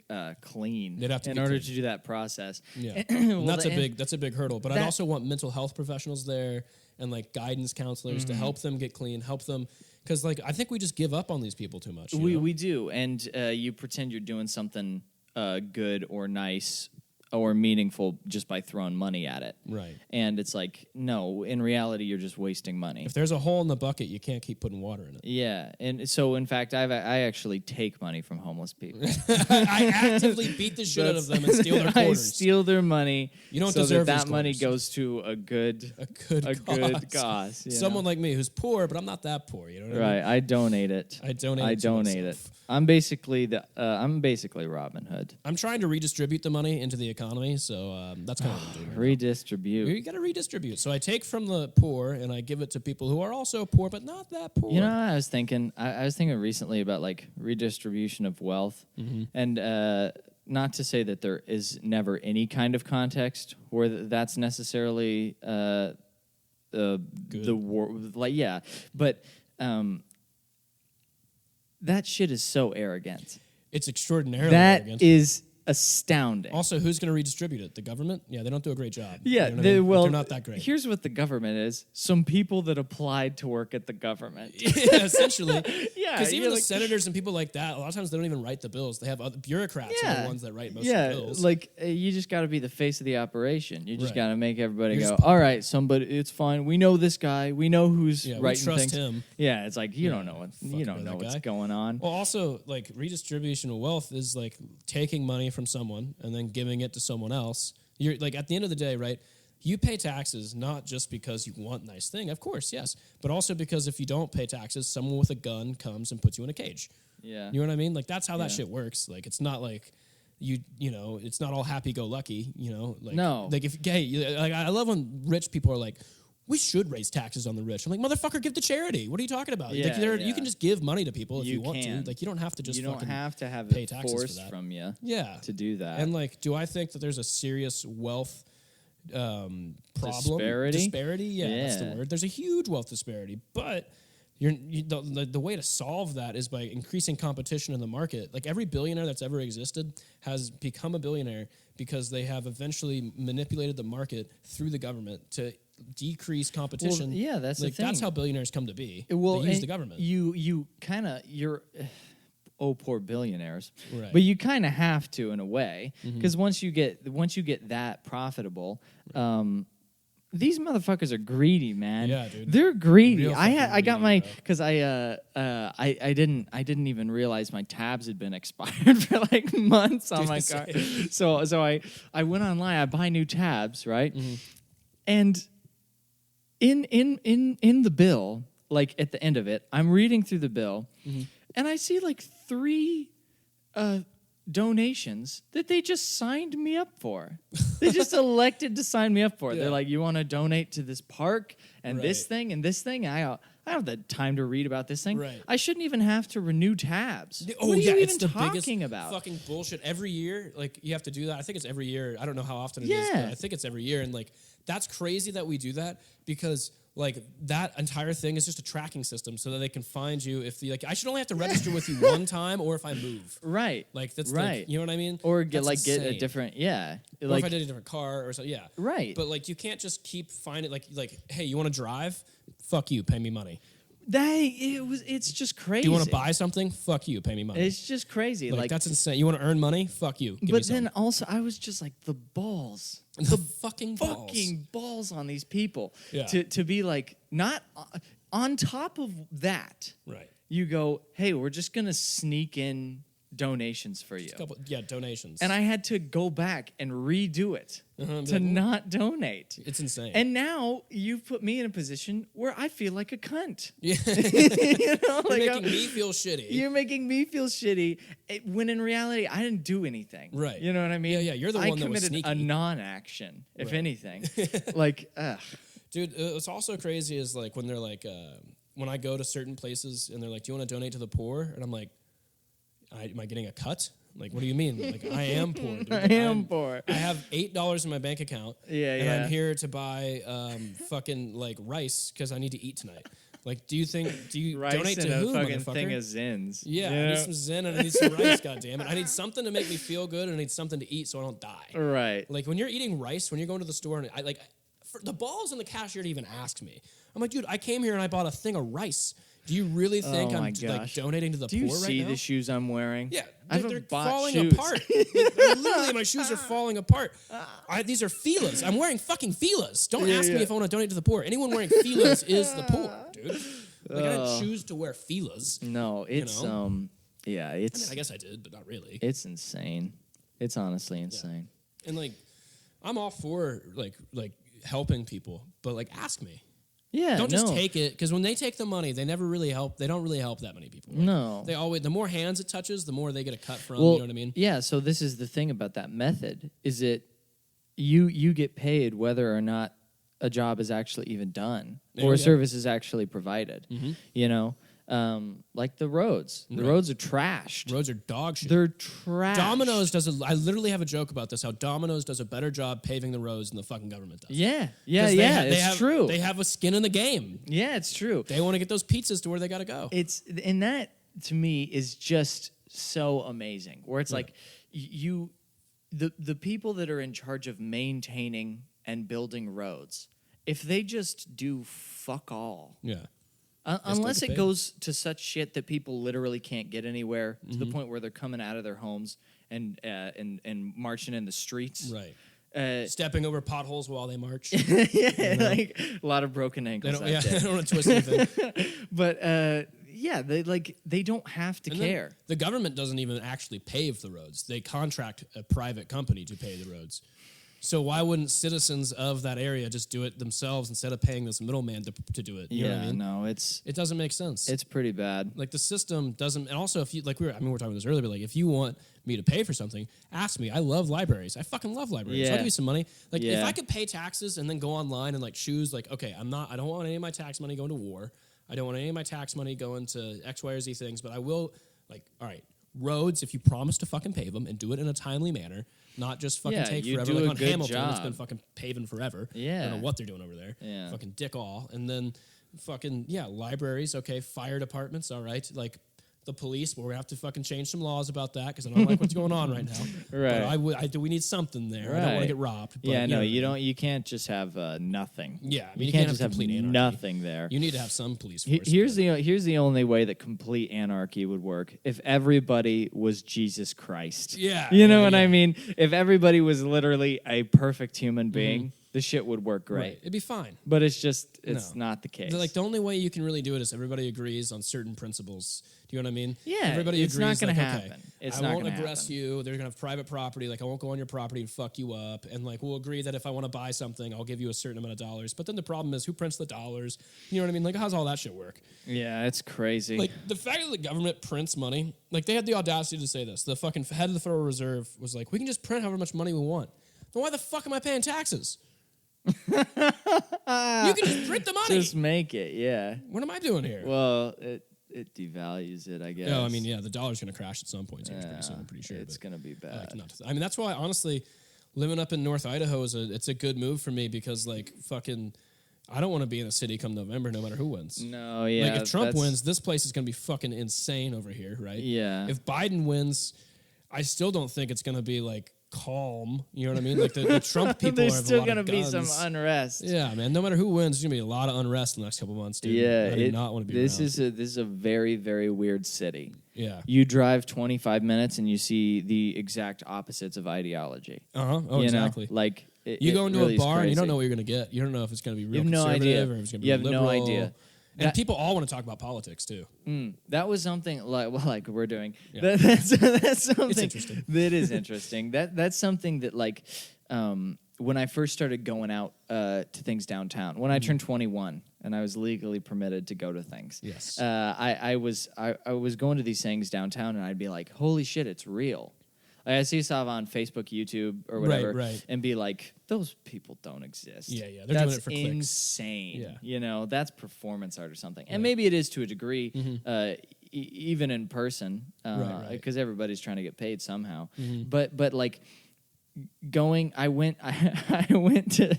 clean. They'd have to in get order clean. to do that process. Yeah, Well, and that's a and big hurdle. But I'd that- also want mental health professionals there and like guidance counselors to help them get clean, help them. Because like I think we just give up on these people too much. you know? We do, and you pretend you're doing something good or nice or meaningful just by throwing money at it. Right. And it's like, no, in reality, you're just wasting money. If there's a hole in the bucket, you can't keep putting water in it. Yeah, and so in fact, I actually take money from homeless people. I actively beat the shit out of them and steal their I quarters. steal their money. You don't so deserve that these money quarters. goes to a good good cause. you Someone know? like me who's poor, but I'm not that poor. You know what I Right, mean? I donate it. I donate I it to donate it. myself. I'm basically Robin Hood. I'm trying to redistribute the money into the economy, so that's kind of what I'm doing. Right now. Redistribute. You got to redistribute. So I take from the poor and I give it to people who are also poor, but not that poor. You know, I was thinking recently about like redistribution of wealth, and not to say that there is never any kind of context where that's necessarily the war, like but that shit is so arrogant. It's extraordinarily That arrogant. is astounding. Also, who's going to redistribute it? The government? Yeah, they don't do a great job. Yeah, You know what I mean? Like, well, they're not that great. Here's what the government is: some people that applied to work at the government. Yeah, essentially. Yeah, Because even you're the like- senators and people like that, a lot of times they don't even write the bills. They have other bureaucrats who are the ones that write most of the bills. like you just got to be the face of the operation. You just Right. got to make everybody You're go, just- all right, somebody, it's fine. We know this guy. We know who's Yeah, we writing trust things. him. Yeah, it's like you Yeah, don't know what fucking you don't know know that what's guy. going on. Well, also, like, redistribution of wealth is like taking money from someone and then giving it to someone else. You're like, at the end of the day, right? You pay taxes not just because you want a nice thing, of course, yes, but also because if you don't pay taxes, someone with a gun comes and puts you in a cage. Yeah, You know what I mean? Like, that's how that Yeah. shit works. Like, it's not like you know, it's not all happy-go-lucky. You know, like No. like if like I love when rich people are like, we should raise taxes on the rich. I'm like, motherfucker, give to charity. What are you talking about? Yeah, like, yeah. you can just give money to people if You you want can. to. Like, you don't have to just you don't fucking have to have pay it taxes for forced that. from you Yeah. to do that. And like, do I think that there's a serious wealth problem? Disparity? Disparity? Yeah, that's the Yeah. word. There's a huge wealth disparity, but the way to solve that is by increasing competition in the market. Like every billionaire that's ever existed has become a billionaire because they have eventually manipulated the market through the government to decrease competition. yeah, that's the like that's thing. how billionaires come to be. Well, they use and the government. You kind of you're. Oh, poor billionaires! Right. But you kind of have to, in a way, Mm-hmm. because once you get that profitable, these motherfuckers are greedy, man. Yeah, dude. They're greedy. Real I fucking got greedy, my bro. because I didn't even realize my tabs had been expired for like months on Dude, my same. car. So I went online. I buy new tabs, right? Mm-hmm. And in the bill, like at the end of it, I'm reading through the bill, and I see like 3 donations that they just signed me up for. They just elected to sign me up for it. Yeah. They're like, you want to donate to this park and this Right. thing and this thing? I don't have the time to read about this thing. Right. I shouldn't even have to renew tabs. Oh what are yeah, you it's even the biggest talking about? fucking bullshit. Every year, like you have to do that. I think it's every year. I don't know how often it is, Yeah. but I think it's every year. And like that's crazy that we do that because like that entire thing is just a tracking system so that they can find you if the like I should only have to register with you one time or if I move. Right. Like that's right. like, you know what I mean? Or get That's get a insane. different or Or if I did a different car or something, yeah. Right. But like you can't just keep finding like hey, you want to drive? Fuck you, pay me money. It's just crazy. Do you want to buy something? Fuck you, pay me money. It's just crazy. like that's insane. You want to earn money? Fuck you. Give me but some. then also I was just like the balls. the fucking balls. Fucking balls on these people. Yeah. To be like not on top of that. Right. You go, "Hey, we're just going to sneak in donations for you." Donations. And I had to go back and redo it to not donate. It's insane. And now you've put me in a position where I feel like a cunt. yeah. You know, You're like making me feel shitty. You're making me feel shitty when in reality I didn't do anything. Right. You know what I mean? Yeah, you're the I one that was committed a sneaky. non-action, if Right. anything. Like, ugh. Dude, what's also crazy is like when they're like, when I go to certain places and they're like, do you want to donate to the poor? And I'm like, am I getting a cut? Like, what do you mean? Like, I am poor. Dude. I am poor. I have $8 in my bank account. Yeah, and yeah. I'm here to buy fucking like rice because I need to eat tonight. Like, do you Rice donate and to a who, fucking motherfucker? thing of Zins. Yeah, You I need know? some Zen and I need some rice, goddammit. I need something to make me feel good and I need something to eat so I don't die. Right. Like when you're eating rice, when you're going to the store, and I like for the balls in the cashier to even ask me. I'm like, dude, I came here and I bought a thing of rice. Do you really think Oh I'm my like gosh. donating to the Do poor you right see now? the shoes I'm wearing? Yeah, I they're haven't bought falling shoes. apart. Literally, my shoes are falling apart. These are Fila's. I'm wearing fucking Fila's. Don't ask me if I want to donate to the poor. Anyone wearing Fila's is the poor, dude. Like I didn't choose to wear Fila's. No, it's know? yeah, it's I guess I did, but not really. it's insane. It's honestly insane. And like, I'm all for like helping people, but like, ask me. Yeah, Don't just no. take it because when they take the money, they never really help. They don't really help that many people. Like, No. they always the more hands it touches, the more they get a cut from. Well, You know what I mean? Yeah, so this is the thing about that method is that you get paid whether or not a job is actually even done or a Yeah. service is actually provided. Mm-hmm. You know, like the roads. The Right. roads are trashed. Roads are dog shit. They're trashed. Domino's does I literally have a joke about this. How Domino's does a better job paving the roads than the fucking government does. Yeah, 'Cause yeah, they yeah. ha- they It's have, true. They have a skin in the game. Yeah, it's true. They want to get those pizzas to where they got to go. And that to me is just so amazing. Where it's like the people that are in charge of maintaining and building roads, if they just do fuck all. Yeah. Unless get it paid. goes to such shit that people literally can't get anywhere to the point where they're coming out of their homes and marching in the streets. Right. Stepping over potholes while they march. Like a lot of broken They ankles. don't, that day. they don't want to twist anything. But they don't have to And then care. the government doesn't even actually pave the roads. They contract a private company to pave the roads. So why wouldn't citizens of that area just do it themselves instead of paying this middleman to do it? You know what I mean? No, it doesn't make sense. it's pretty bad. Like the system doesn't, and also if you we were talking about this earlier, but like if you want me to pay for something, ask me. I love libraries. I fucking love libraries. I'll give you some money. Like if I could pay taxes and then go online and like choose like, okay, I don't want any of my tax money going to war. I don't want any of my tax money going to X, Y, or Z things, but I will all right, roads, if you promise to fucking pave them and do it in a timely manner, not just fucking take you forever. do Like a on good Hamilton, it's job. been fucking paving forever. Yeah. I don't know what they're doing over there. Yeah. Fucking dick all. And then fucking, libraries, okay, fire departments, all right. Like the police, but we're gonna have to fucking change some laws about that because I don't like what's going on right now. Right. But we need something there. I don't want to get robbed. But, You can't just have nothing. Yeah, I mean, you can't just have complete anarchy. nothing there. You need to have some police force. Here's the only way that complete anarchy would work: if everybody was Jesus Christ. Yeah, you know yeah, what I yeah. mean. If everybody was literally a perfect human being, the shit would work great. Right. It'd be fine. But it's not the case. Like the only way you can really do it is everybody agrees on certain principles. Do you know what I mean? Yeah, everybody it's agrees. not gonna like, happen. Okay, It's I not won't gonna aggress happen. you. They're gonna have private property. Like I won't go on your property and fuck you up. And like we'll agree that if I want to buy something, I'll give you a certain amount of dollars. But then the problem is who prints the dollars? You know what I mean? Like how's all that shit work? Yeah, it's crazy. Like the fact that the government prints money, like they had the audacity to say this. The fucking head of the Federal Reserve was like, we can just print however much money we want. Then why the fuck am I paying taxes? You can just print the money. Just make it, yeah. What am I doing here? Well, it devalues it, I guess. No, I mean, the dollar's going to crash at some point. Pretty soon, I'm pretty sure. It's going to be bad. I mean, that's why, honestly, living up in North Idaho it's a good move for me because, like, fucking, I don't want to be in a city come November, no matter who wins. No, yeah. Like, if Trump wins, this place is going to be fucking insane over here, right? Yeah. If Biden wins, I still don't think it's going to be like calm. You know what I mean? Like the Trump people There's have still going to be some unrest. Yeah, man. No matter who wins, there's going to be a lot of unrest in the next couple months, dude. Yeah, I do not want to be this around. this is a very, very weird city. Yeah. You drive 25 minutes and you see the exact opposites of ideology. Oh, You exactly. know? Like You go into really a bar and you is don't crazy. know what you're going to get. You don't know if it's going to be real have no conservative idea. or if it's going to be You have no liberal. idea. And That- people all want to talk about politics too. That was something like we're doing. Yeah. That's something interesting. that is interesting. That's something that like when I first started going out to things downtown, when I turned 21 and I was legally permitted to go to things. Yes. I was going to these things downtown and I'd be like, holy shit, it's real. Like, I see stuff on Facebook, YouTube, or whatever, right. and be like, those people don't exist. Yeah, they're that's doing it for clicks. insane. Yeah. You know, that's performance art or something. And maybe it is to a degree, even in person, Right. because everybody's trying to get paid somehow. Mm-hmm. But like going, I went to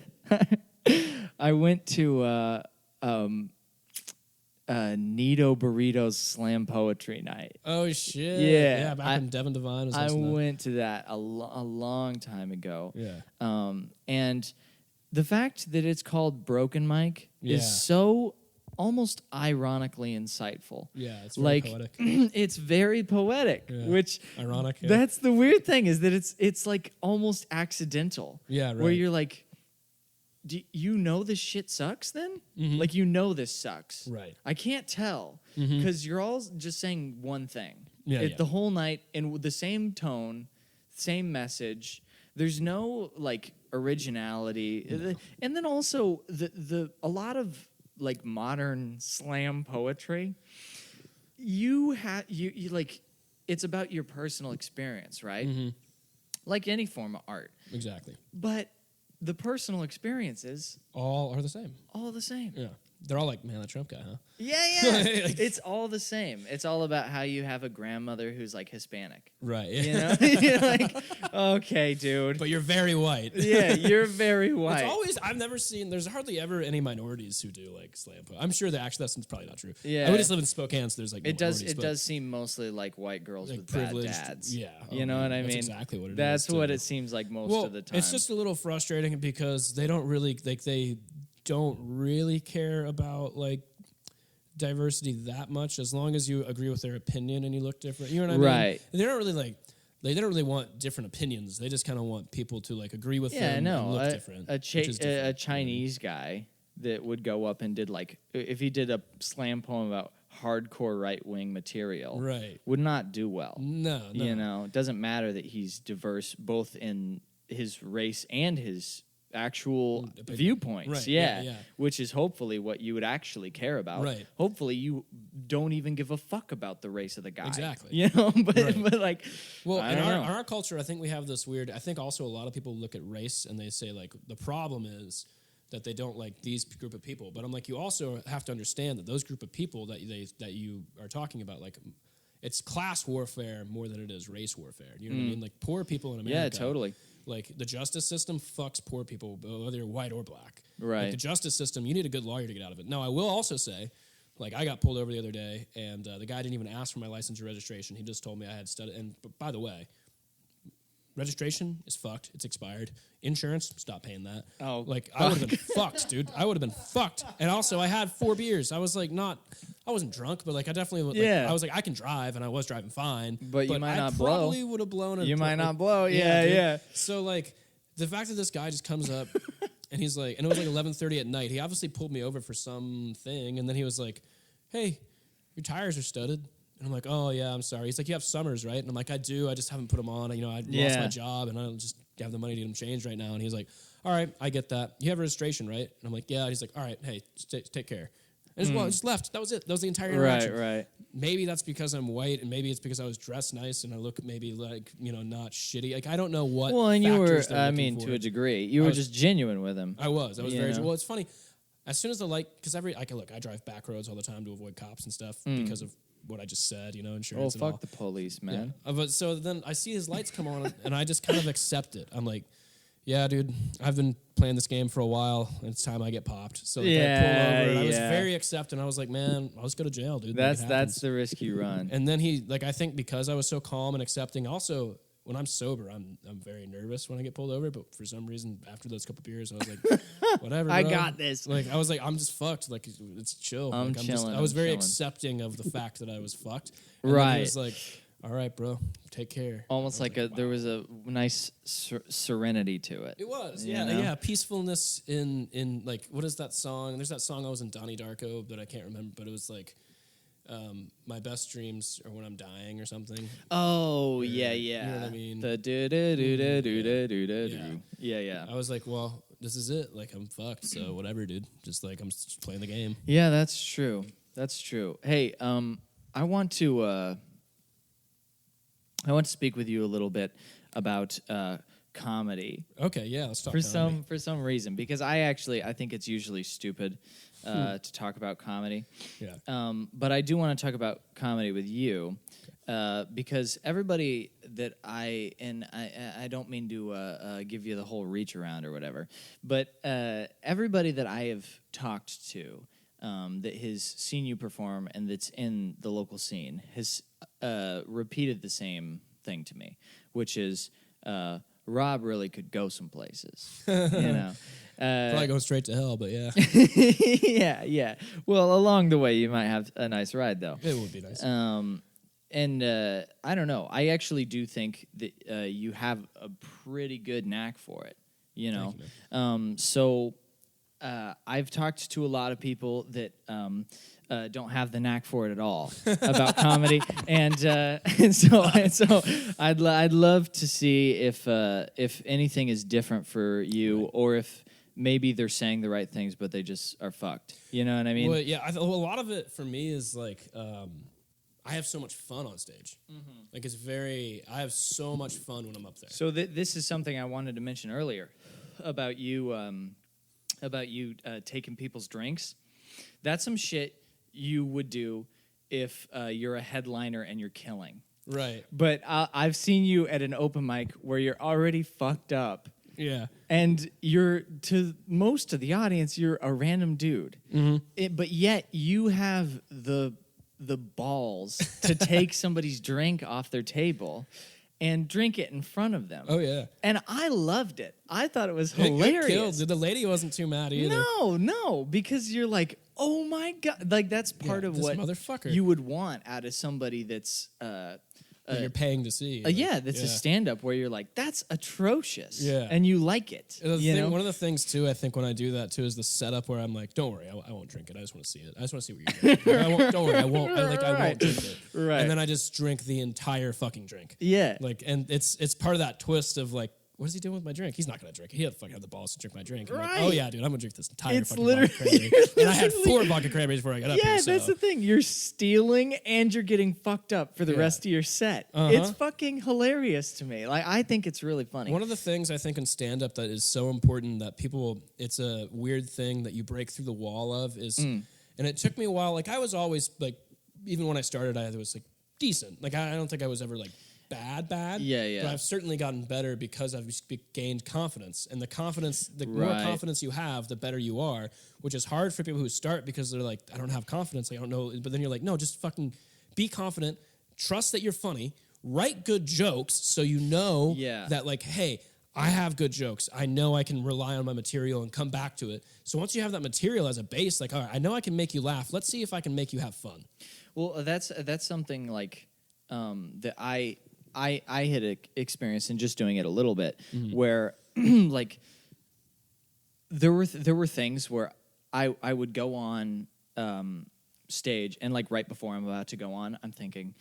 Nito Burrito's slam poetry night. Oh shit! Yeah, back when Devin Devine was. I hosting that. went to that a long time ago. Yeah. And the fact that it's called Broken Mike Yeah. is so almost ironically insightful. Yeah, it's very Like poetic. it's very poetic, Yeah. which Ironic. Yeah. that's the weird thing is that it's like almost accidental. Yeah, Where right. you're like, do you know this shit sucks then? Mhm. Like, you know this sucks. Right. I can't tell Mhm. because you're all just saying one thing. Yeah, yeah. The whole night in the same tone, same message. There's no like originality. And then also the a lot of like modern slam poetry, you like it's about your personal experience, right? Mhm. Like any form of art. Exactly. But the personal experiences All are the same. all the same. Yeah. they're all like, man, that Trump guy, huh? Yeah. It's all the same. It's all about how you have a grandmother who's like Hispanic. Right. You know? You're like, okay, dude. But you're very white. Yeah, you're very white. It's always, I've never seen, there's hardly ever any minorities who do like slam poetry. I'm sure that actually that's probably not true. Yeah. We just live in Spokane, so there's like no It does seem mostly like white girls like with bad privileged. dads. Yeah. You know what I mean? That's exactly what it is. That's what too. it seems like most of the time. It's just a little frustrating because they don't really care about like diversity that much, as long as you agree with their opinion and you look different. You know what I mean? Right. They don't really want different opinions. They just kind of want people to like agree with them and look different. A Chinese guy that would go up and did like, if he did a slam poem about hardcore right-wing material, right, would not do well. No. You know, it doesn't matter that he's diverse both in his race and his actual viewpoints. Right, yeah. Which is hopefully what you would actually care about. Right. Hopefully you don't even give a fuck about the race of the guy. Exactly. You know, but like, well, I in don't know. our culture, I think we have this weird. I think also a lot of people look at race and they say like the problem is that they don't like these group of people. But I'm like, you also have to understand that those group of people that you are talking about, like, it's class warfare more than it is race warfare. You know what I mean? Like poor people in America. Yeah, totally. Like the justice system fucks poor people, whether you're white or black. Right. Like the justice system, you need a good lawyer to get out of it. Now, I will also say, like, I got pulled over the other day, and the guy didn't even ask for my license or registration. He just told me I had studied. And by the way, registration is fucked. It's expired. Insurance, stop paying that. Oh, like I would have been fucked, dude. I would have been fucked. And also, I had 4 beers. I was like, I wasn't drunk, but like I definitely, I was like, I can drive, and I was driving fine. But you might not blow. Probably would have blown. You might not blow. Yeah. So like, the fact that this guy just comes up, and he's like, and it was like 11:30 at night. He obviously pulled me over for something, and then he was like, "Hey, your tires are studded." And I'm like, oh, yeah, I'm sorry. He's like, you have Summers, right? And I'm like, I do. I just haven't put them on. You know, I lost my job, and I don't just have the money to get them changed right now. And he's like, all right, I get that. You have registration, right? And I'm like, yeah. And he's like, all right, hey, take care. And just left. That was it. That was the entire interaction. Right. Maybe that's because I'm white, and maybe it's because I was dressed nice, and I look maybe like, you know, not shitty. Like, I don't know what. Well, and you were, to a degree, you were just genuine with him. I was very. Well, it's funny. As soon as the light, because I drive back roads all the time to avoid cops and stuff because of what I just said, you know, insurance. Oh, fuck the police, man. Yeah. But so then I see his lights come on, and I just kind of accept it. I'm like, yeah, dude, I've been playing this game for a while, and it's time I get popped. So I pull over, and I was very accepting. I was like, man, I'll just go to jail, dude. That's the risk you run. And then he, like, I think because I was so calm and accepting, also, when I'm sober, I'm very nervous when I get pulled over, but for some reason, after those couple beers, I was like, whatever, I bro. got this. Like, I was like, I'm just fucked. Like, it's chill. I'm like, chilling. I was very chilling. accepting of the fact that I was fucked. And Right. then he was like, all right, bro, take care. Almost like there was a nice serenity to it. It was, You yeah, know? yeah. Peacefulness in like, what is that song? There's that song I was in Donnie Darko, but I can't remember, but it was like, my best dreams are when I'm dying or something. Oh, yeah. You know what I mean? The do-do-do-do-do-do-do-do. Yeah. I was like, well, this is it. Like, I'm fucked, so whatever, dude. Just like, I'm just playing the game. Yeah, that's true. That's true. Hey, I want to speak with you a little bit about comedy. Okay, yeah, let's talk For comedy. some reason, because I think it's usually stupid to talk about comedy. Yeah. But I do want to talk about comedy with you because everybody that I don't mean to give you the whole reach around or whatever, but everybody that I have talked to that has seen you perform and that's in the local scene has repeated the same thing to me, which is Rob really could go some places, you know. Probably go straight to hell, but yeah. yeah. Well, along the way, you might have a nice ride, though. It would be nice. And I don't know. I actually do think that you have a pretty good knack for it, you know. So I've talked to a lot of people that don't have the knack for it at all about comedy, and so I'd love to see if anything is different for you, right, or if maybe they're saying the right things, but they just are fucked. You know what I mean? Well, yeah. A lot of it for me is like I have so much fun on stage. Mm-hmm. Like I have so much fun when I'm up there. So this is something I wanted to mention earlier about you taking people's drinks. That's some shit you would do if you're a headliner and you're killing. Right. But I've seen you at an open mic where you're already fucked up. Yeah. And you're, to most of the audience, you're a random dude. But yet you have the balls to take somebody's drink off their table and drink it in front of them. Oh, yeah. And I loved it. I thought it was It hilarious. killed. The lady wasn't too mad either. No, because you're like, oh my God. Like, that's part of this what motherfucker. you would want out of somebody that's... that you're paying to see. that's a stand-up where you're like, that's atrocious. Yeah. And you like it. One of the things, too, I think when I do that, too, is the setup where I'm like, don't worry, I won't drink it. I just want to see it. I just want to see what you're drinking. Don't worry, I won't drink it. Right. And then I just drink the entire fucking drink. Yeah. Like, and it's part of that twist of like, what is he doing with my drink? He's not going to drink it. He had fucking have the balls to drink my drink. I'm like, Right. oh, yeah, dude, I'm going to drink this entire It's fucking literally- vodka cranberry. And I had 4 vodka cranberries before I got up here. Yeah, So. that's the thing. You're stealing and you're getting fucked up for the rest of your set. It's fucking hilarious to me. Like, I think it's really funny. One of the things I think in stand-up that is so important that people, it's a weird thing that you break through the wall of is, and it took me a while. Like, I was always, like, even when I started, I was, like, decent. Like, I don't think I was ever, like, bad. Yeah. But I've certainly gotten better because I've gained confidence. And the confidence, the more confidence you have, the better you are, which is hard for people who start because they're like, I don't have confidence. I don't know. But then you're like, no, just fucking be confident. Trust that you're funny. Write good jokes so you know that, like, hey, I have good jokes. I know I can rely on my material and come back to it. So once you have that material as a base, like, all right, I know I can make you laugh. Let's see if I can make you have fun. Well, that's something like that I had experienced in just doing it a little bit, where like there were things where I would go on stage and, like, right before I'm about to go on, I'm thinking,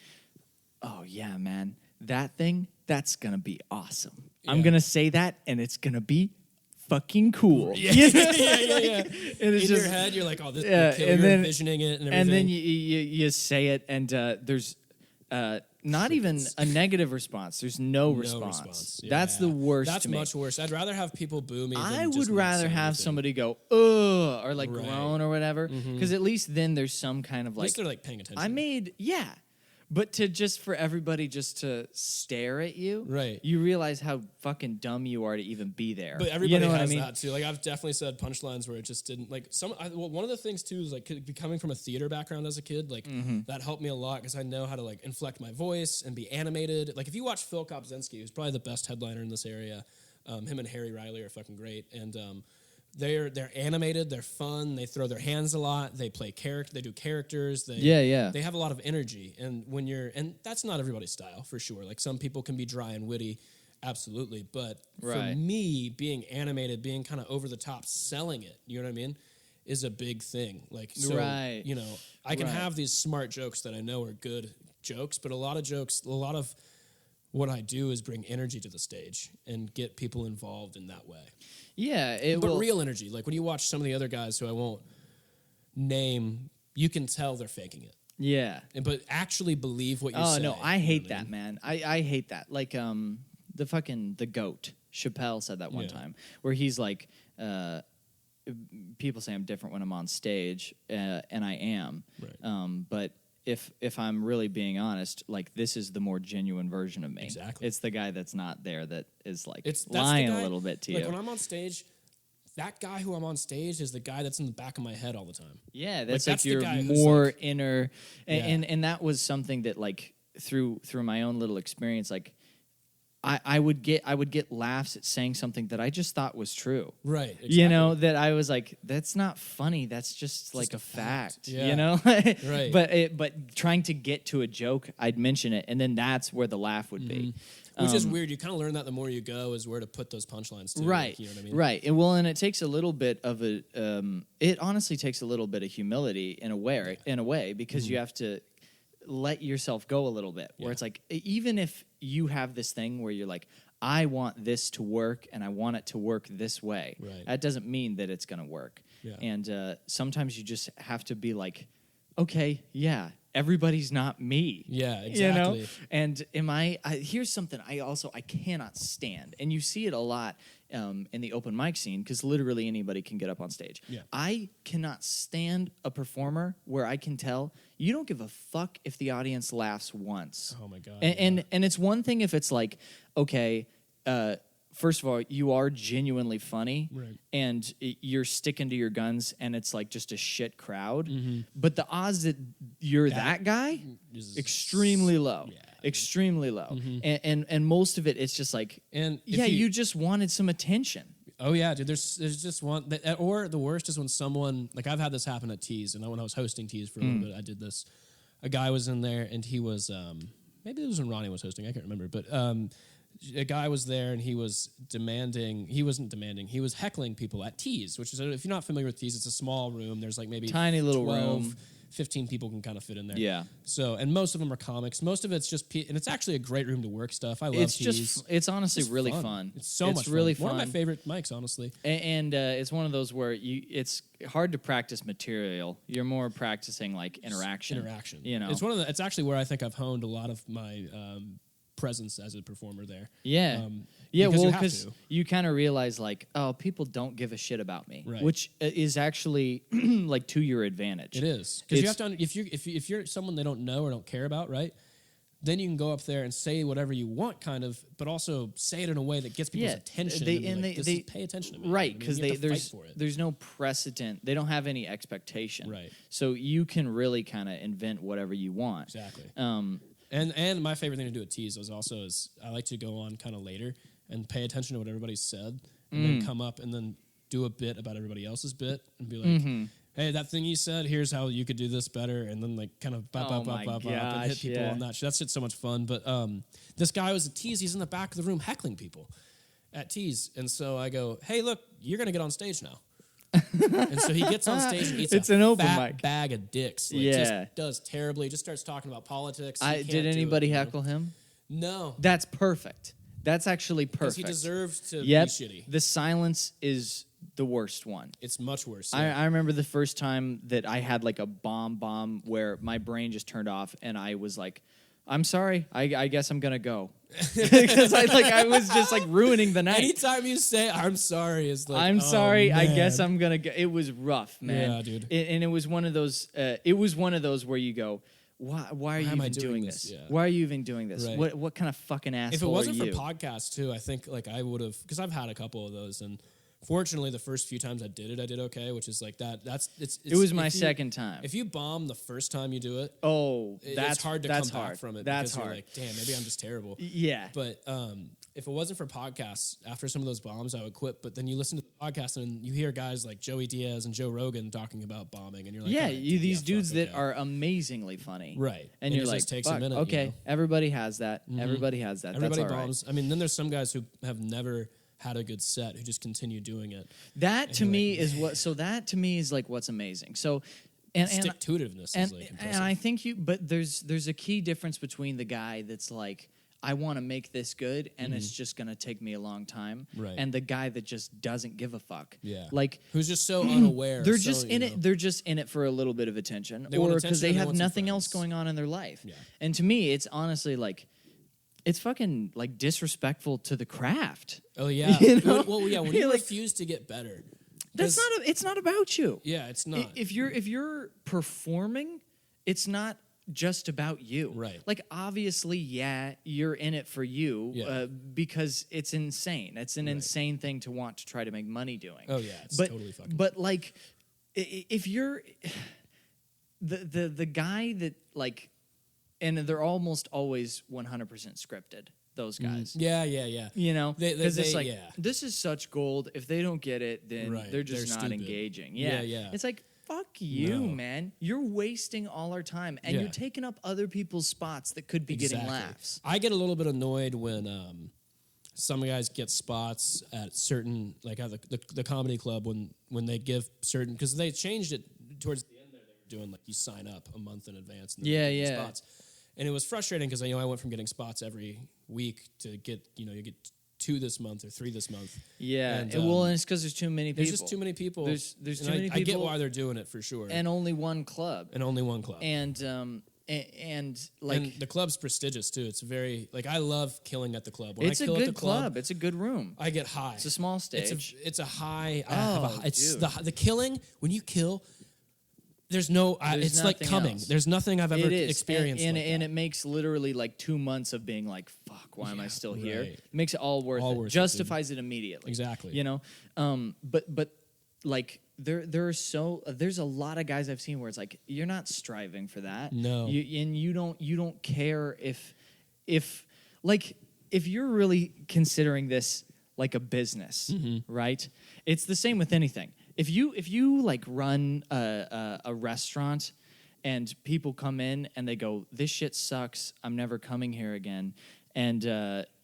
oh yeah, man, that's gonna be awesome. Yeah. I'm gonna say that and it's gonna be fucking cool. Yeah. And In it's your just, head, you're like, oh, this and you're then envisioning it and everything. and then you say it, and there's not even a negative response. There's no response. Yeah. That's the worst. That's to me. much worse. I'd rather have people boo me. I than would just not rather say have anything. somebody go, ugh, or like Right. groan or whatever, because at least then there's some kind of At like, least they're like paying attention. but to just for everybody just to stare at you, Right. You realize how fucking dumb you are to even be there. But everybody you know has what I mean? that too. Like, I've definitely said punchlines where it just didn't like one of the things too is like coming from a theater background as a kid, like that helped me a lot because I know how to like inflect my voice and be animated. Like, if you watch Phil Kopczynski, who's probably the best headliner in this area, him and Harry Riley are fucking great, and they're animated, they're fun, they throw their hands a lot, they play they do characters, they have a lot of energy, and and that's not everybody's style for sure. Like, some people can be dry and witty, absolutely, but for me, being animated, being kind of over the top, selling it, you know what I mean, is a big thing. Like, so you know, I can have these smart jokes that I know are good jokes, but a lot of what I do is bring energy to the stage and get people involved in that way. Yeah, but real energy. Like, when you watch some of the other guys who I won't name, you can tell they're faking it. Yeah. But actually believe what you say. Oh no, I hate that, man. I hate that. Like the GOAT, Chappelle said that one time, where he's like, people say I'm different when I'm on stage, and I am. Right. But if I'm really being honest, like, this is the more genuine version of me. Exactly. It's the guy that's not there that is like That's lying the guy, a little bit to like, you. when I'm on stage, that guy who I'm on stage is the guy that's in the back of my head all the time. Yeah, that's that's the your guy who's more like- inner, and that was something that, like, through my own little experience, like, I would get laughs at saying something that I just thought was true. Right. Exactly. You know, that I was like, that's not funny. That's just like a fact. Yeah. You know. Right. But trying to get to a joke, I'd mention it, and then that's where the laugh would be. Which is weird. You kind of learn that the more you go, is where to put those punchlines to. Right. Like, you know what I mean? Right. And it takes a little bit of a. It honestly takes a little bit of humility in a way, because you have to let yourself go a little bit. Where it's like, even if you have this thing where you're like, I want this to work and I want it to work this way. Right. That doesn't mean that it's going to work. Yeah. And sometimes you just have to be like, okay, yeah, everybody's not me. Yeah, You know? exactly. And here's something I cannot stand, and you see it a lot in the open mic scene, because literally anybody can get up on stage. Yeah. I cannot stand a performer where I can tell you don't give a fuck if the audience laughs once. Oh my God. And it's one thing if it's like, okay, first of all, you are genuinely funny, Right. and you're sticking to your guns, and it's like just a shit crowd. Mm-hmm. But the odds that you're that guy, is extremely low. Yeah. Extremely low. Mm-hmm. And most of it, it's just like, And if yeah, you just wanted some attention. Oh yeah, dude. There's just one, or the worst is when someone, like, I've had this happen at Tees, and when I was hosting Tees for a little bit, I did this. A guy was in there, and he was maybe it was when Ronnie was hosting. I can't remember, but a guy was there, and he was demanding. He wasn't demanding. He was heckling people at Tees, which is, if you're not familiar with Tees, it's a small room. There's like maybe Tiny little 12, room. 15 people can kind of fit in there. Yeah. So, and most of them are comics. Most of it's just, and it's actually a great room to work stuff. I love It's Tees. just, it's honestly It's really fun. It's so much really fun. fun. One of my favorite mics, honestly. And it's one of those where it's hard to practice material. You're more practicing like interaction. You know, It's actually where I think I've honed a lot of my presence as a performer there. Yeah. Because Well, you have because to. you kind of realize like, oh, people don't give a shit about me, Right. which is actually like to your advantage. It is, because you It's- have to. If you're someone they don't know or don't care about, right? Then you can go up there and say whatever you want, kind of, but also say it in a way that gets people's attention. They pay attention to me, right? I mean, Because you have to fight for it. there's no precedent. They don't have any expectation, Right. So you can really kind of invent whatever you want. Exactly. And my favorite thing to do at Tees is I like to go on kind of later and pay attention to what everybody said, and then come up and then do a bit about everybody else's bit and be like, hey, that thing you said, here's how you could do this better, and then like kind of bop, and hit people on that. That shit's so much fun. But this guy was at Tees. He's in the back of the room heckling people at Tees, and so I go, hey, look, you're gonna get on stage now. And so he gets on stage and eats It's a an open fat mic. bag of dicks. Like, Yeah. just does terribly. Just starts talking about politics. He can't did do it, anybody you know? heckle him? No, That's perfect. That's actually because perfect. he deserves to Yep. be shitty. The silence is the worst one. It's much worse. I remember the first time that I had like a bomb where my brain just turned off and I was like, I'm sorry, I guess I'm gonna go. Because I was just like ruining the night. Anytime you say "I'm sorry," is like I'm oh, sorry, I guess man. I'm gonna go. It was rough, man. Yeah, dude. And it was one of those. It was one of those where you go, why are you am I even doing doing this? this? Yeah. Why are you even doing this? Right. What kind of fucking asshole If it wasn't are you? for podcasts too, I think like I would have, because I've had a couple of those, and fortunately, the first few times I did okay, which is like that. It was my if you- second time. If you bomb the first time you do it, Oh, it's hard to that's come hard. back from it. That's because you're hard. like, damn, maybe I'm just terrible. Yeah. But if it wasn't for podcasts, after some of those bombs, I would quit. But then you listen to the podcast and you hear guys like Joey Diaz and Joe Rogan talking about bombing, and you're like, Yeah, all right, these fuck, dudes that okay. are amazingly funny. Right. And It you're just like, takes a fuck, minute, okay, you know? everybody has that. Everybody has that. Everybody That's all right. bombs. I mean, then there's some guys who have never had a good set who just continue doing it. That to you're me like, is what. So that to me is like what's amazing. So, and Stick to itiveness is like impressive. and I think but there's a key difference between the guy that's like, I want to make this good and it's just gonna take me a long time, Right. and the guy that just doesn't give a fuck. Yeah. Like who's just so unaware. they're so, just you in know. it. They're just in it for a little bit of attention, They want or attention because or they they have want some nothing else friends. going on in their life. Yeah. And to me, it's honestly like, it's fucking like disrespectful to the craft. Oh yeah. You know? Well, yeah. When You're you like, refuse to get better, That's 'cause- not. It's not about you. Yeah, it's not. If you're performing, it's not just about you. Right. Like obviously, yeah, you're in it for you, Yeah. because it's insane. It's an insane thing to want to try to make money doing. Oh yeah, it's but totally fucking. but like, if you're the guy that like, and they're almost always 100% scripted. Those guys. Yeah. You know, They- because it's like, yeah. this is such gold. If they don't get it, then Right. they're just They're not stupid. engaging. Yeah, Yeah, yeah. It's like, fuck you, No. man. You're wasting all our time, and Yeah. you're taking up other people's spots that could be getting Exactly. laughs. I get a little bit annoyed when some guys get spots at certain, like at the comedy club when they give certain, because they changed it towards the end there. They were doing like you sign up a month in advance. And then Yeah, you get yeah. Spots. And it was frustrating because I went from getting spots every week to get you get 2 this month or 3 this month. Yeah, And, well, and it's because there's too many people. There's just too many people. There's And too many I get people. why they're doing it for sure. And only one club. And only one club. And and like And the club's prestigious too. It's very like I love killing at the club. When it's I a kill good at the club, It's a good room. I get high. It's a small stage. It's a high. Oh, it's dude. the killing when you kill. There's no. There's it's like nothing coming. else. There's nothing I've ever It is, experienced. and like and that. it makes literally like 2 months of being like, "Fuck, why am I still here?" right. It makes it all worth All it. worth it, dude. Justifies it immediately. Exactly. You know, but like there's a lot of guys I've seen where it's like you're not striving for that. No. You don't care if you're really considering this like a business, right? It's the same with anything. If you like run a restaurant and people come in and they go, "This shit sucks. I'm never coming here again," and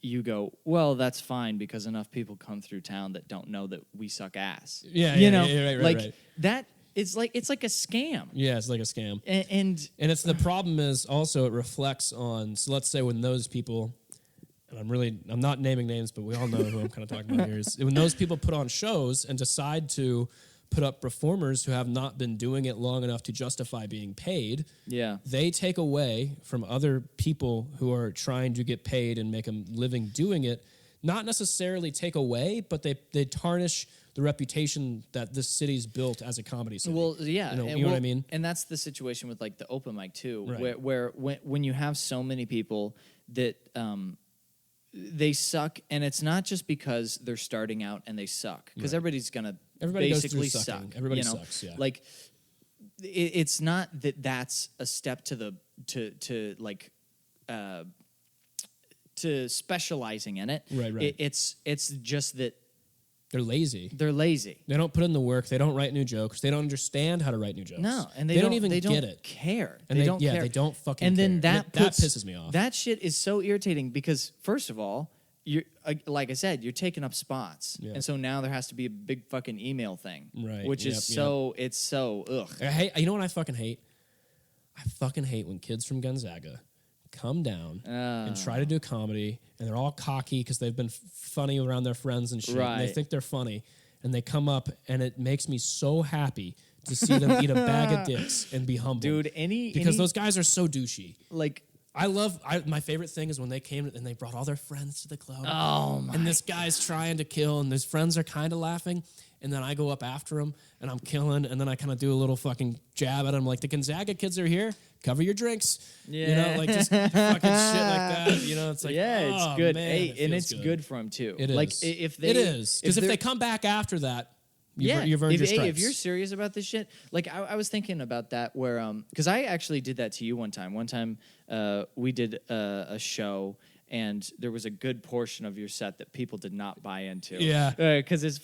you go, "Well, that's fine because enough people come through town that don't know that we suck ass." Yeah, you yeah, know, yeah, right, like right. that. It's like a scam. Yeah, it's like a scam. And And it's the problem is also it reflects on. So let's say when those people, and I'm not naming names, but we all know who I'm kind of talking about here. Is when those people put on shows and decide to put up performers who have not been doing it long enough to justify being paid. yeah, They take away from other people who are trying to get paid and make a living doing it. Not necessarily take away, but they tarnish the reputation that this city's built as a comedy city. well, yeah, you know, and you know what I mean? And that's the situation with like the open mic too, Right. where when you have so many people that they suck, and it's not just because they're starting out and they suck, because everybody's gonna Everybody goes basically through suck. sucking. Everybody you know? sucks, yeah. Like it's not that's a step to to specializing in it. Right. It's just that They're lazy. they're lazy. They don't put in the work. They don't write new jokes. They don't understand how to write new jokes. No, and they don't even they get don't it. care. And they don't care. they don't fucking and then care. that That pisses me off. That shit is so irritating because first of all, you're like I said, you're taking up spots, Yeah. and so now there has to be a big fucking email thing, Right, Which is yep. it's so ugh. I hate, you know what I fucking hate? I fucking hate when kids from Gonzaga come down and try to do comedy, and they're all cocky because they've been funny around their friends and shit, and they Right. think they're funny, and they come up, and it makes me so happy to see them eat a bag of dicks and be humble. Dude, because those guys are so douchey. like My favorite thing is when they came and they brought all their friends to the club. oh my And this guy's trying to kill, and his friends are kind of laughing. And then I go up after him, and I'm killing, and then I kind of do a little fucking jab at him, like, the Gonzaga kids are here, cover your drinks. You know, Yeah. like, just fucking shit like that. You know, it's like, yeah, it's oh, good. man, Hey, it and feels it's good for them too. It is. Like if they it is. Because if they're- they come back after that, Yeah, you've earned your stripes. if you're serious about this shit, like I was thinking about that where because I actually did that to you one time. One time we did a show and there was a good portion of your set that people did not buy into. Yeah. because it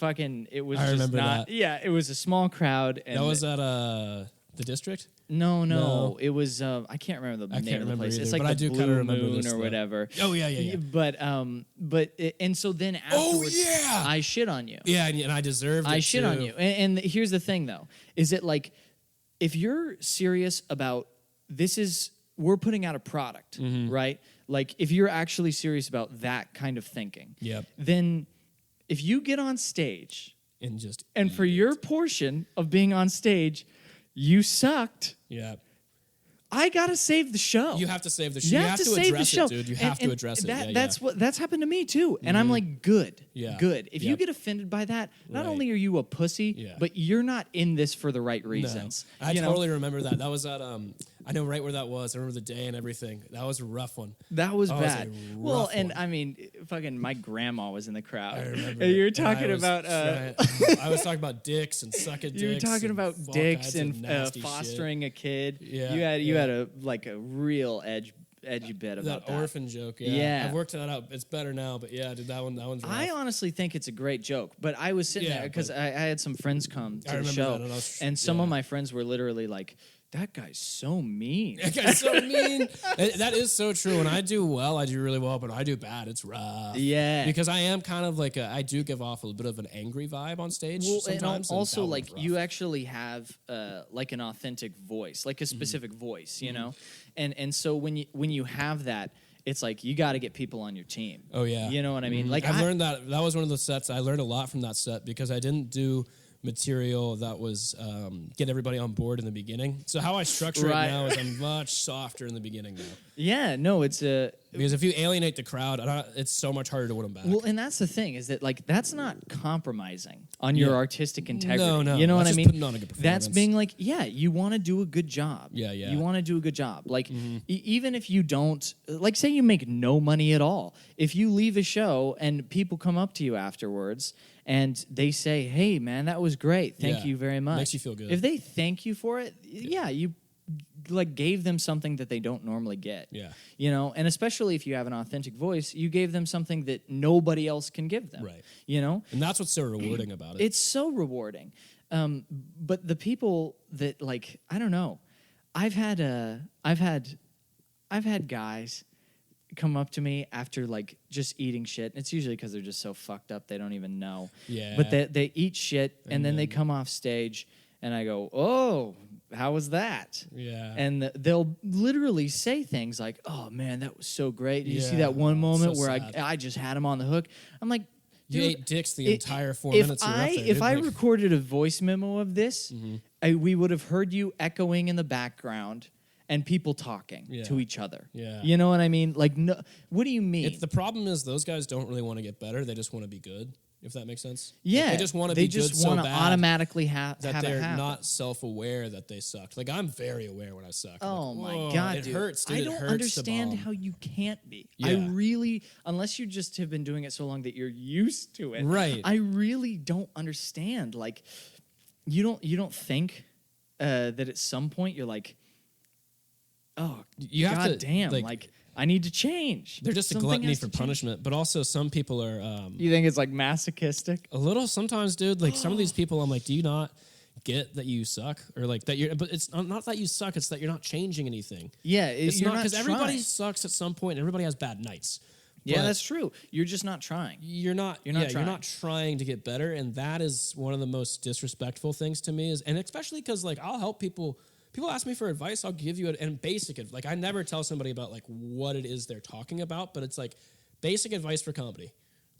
was I just remember not. that. Yeah, it was a small crowd. And That was at the district? no, it was I can't remember the I name can't of the remember place. either, It's like but the I do Blue kinda remember Moon this, or though. whatever. Oh, yeah. But and so then afterwards, yeah! I shit on you. Yeah, and I deserved it, I shit too. on you. And here's the thing, though, is that like, if you're serious about we're putting out a product, Mm-hmm. right? Like, if you're actually serious about that kind of thinking, Yep. then if you get on stage And just, and for your portion of being on stage, you sucked, yeah. I gotta save the show. You have to save the show. You You have have to to save the address show, it, dude. You have to address it. Yeah, That's happened to me too, and I'm like, good, Yeah. good. If you Yep. get offended by that, not Right. only are you a pussy, Yeah. but you're not in this for the right No. reasons. I You know? totally remember that. That was at I know right where that was. I remember the day and everything. That was a rough one. That was That was bad. a Well, rough and one. I mean, fucking, my grandma was in the crowd. I remember. And you were it. And talking I was about. I was talking about dicks and sucking dicks. You were talking and about all dicks kinds of and nasty fostering a kid. Yeah, you yeah. had a real edgy bit shit. about That orphan joke. Yeah. Yeah. I've worked that out. It's better now, but yeah, dude, that one's rough. I honestly think it's a great joke, but I was sitting Yeah, there because but- I had some friends come to I the remember show, that, and I was- and some yeah. of my friends were literally like, "That guy's so mean." That guy's so mean. That is so true. When I do well, I do really well. But when I do bad, it's rough. Yeah. Because I am kind of like I do give off a bit of an angry vibe on stage Well, and sometimes. also that like one's rough. you actually have like an authentic voice, like a Mm-hmm. specific voice, you know, and so when you have that, it's like you got to get people on your team. Oh yeah. You know what I mean? Mhm. Like I've learned that was one of the sets. I learned a lot from that set because I didn't do material that was get everybody on board in the beginning. So how I structure it now is I'm much softer in the beginning now. Yeah, no, it's a Because if you alienate the crowd, it's so much harder to win them back. well, and that's the thing is that like that's not compromising on your artistic integrity. No, you know what that's I just mean? putting on a good That's performance. being like, yeah, you want to do a good job. Yeah. You want to do a good job. Like even if you don't, like say you make no money at all, if you leave a show and people come up to you afterwards and they say, "Hey, man, that was great. Thank you very much." Makes you feel good. If they thank you for it, yeah, you like gave them something that they don't normally get. Yeah. You know, and especially if you have an authentic voice, you gave them something that nobody else can give them. Right. You know? And that's what's so rewarding about it. It's so rewarding. But the people that like, I don't know. I've had guys come up to me after like just eating shit. It's usually because they're just so fucked up they don't even know. Yeah. But they eat shit and then they come off stage and I go, "Oh, how was that?" Yeah. And they'll literally say things like, "Oh man, that was so great. Did you see Yeah. that one moment So where sad. I just had him on the hook?" I'm like, You dude, ate dicks the entire 4 minutes you were up there. if dude. I Like, recorded a voice memo of this, we would have heard you echoing in the background and people talking Yeah. to each other. Yeah. You know what I mean? Like, no, what do you mean? the problem is those guys don't really want to get better. They just want to be good, if that makes sense. Like, yeah, they just want to be good so wanna bad automatically have that have it they're happen. not self-aware that they sucked. Like, I'm very aware when I suck. I'm Oh like, my whoa, god, it dude. hurts, dude. I It don't hurts to understand bomb. how you can't be. Yeah. I really, unless you just have been doing it so long that you're used to it. Right. I really don't understand. Like, you don't think that at some point you're like, oh, You have god to, damn, like- like I need to change. They're just a Something gluttony has for to change. punishment, but also some people are You think it's like masochistic? a little sometimes, dude. Like some of these people, I'm like, do you not get that you suck, or like that you're? But it's not that you suck; it's that you're not changing anything. Yeah, It's you're not because trying. everybody sucks at some point. And everybody has bad nights. Yeah, But that's true. You're just not trying. you're not. You're not You're not trying to get better, and that is one of the most disrespectful things to me. And especially because like I'll help people. People ask me for advice, I'll give you and basic advice. Like I never tell somebody about like what it is they're talking about, but it's like basic advice for comedy.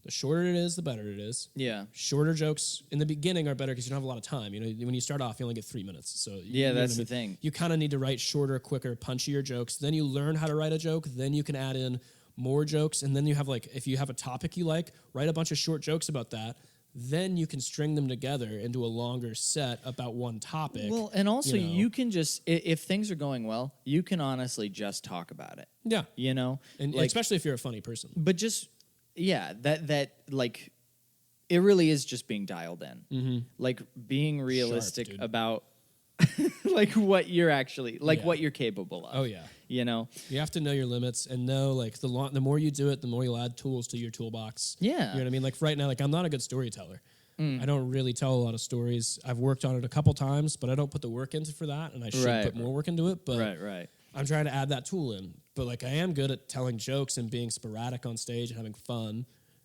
The shorter it is, the better it is. Yeah. Shorter jokes in the beginning are better because you don't have a lot of time. You know, when you start off, you only get 3 minutes. So Yeah, you know that's what I the mean? thing. You kind of need to write shorter, quicker, punchier jokes. Then you learn how to write a joke. Then you can add in more jokes, and then you have like if you have a topic you like, write a bunch of short jokes about that. Then you can string them together into a longer set about one topic. Well, and also you know. you can just if things are going well, you can honestly just talk about it. Yeah, You know, and like, especially if you're a funny person. but just yeah, that like it really is just being dialed in, like being realistic dude. about like what you're actually like Yeah. what you're capable of. Oh yeah. You know, You have to know your limits and know like the more you do it, the more you'll add tools to your toolbox. Yeah. You know what I mean? Like right now, like I'm not a good storyteller. I don't really tell a lot of stories. I've worked on it a couple times, but I don't put the work into for that, and I should Right. put more work into it. But right. I'm trying to add that tool in. But like I am good at telling jokes and being sporadic on stage and having fun.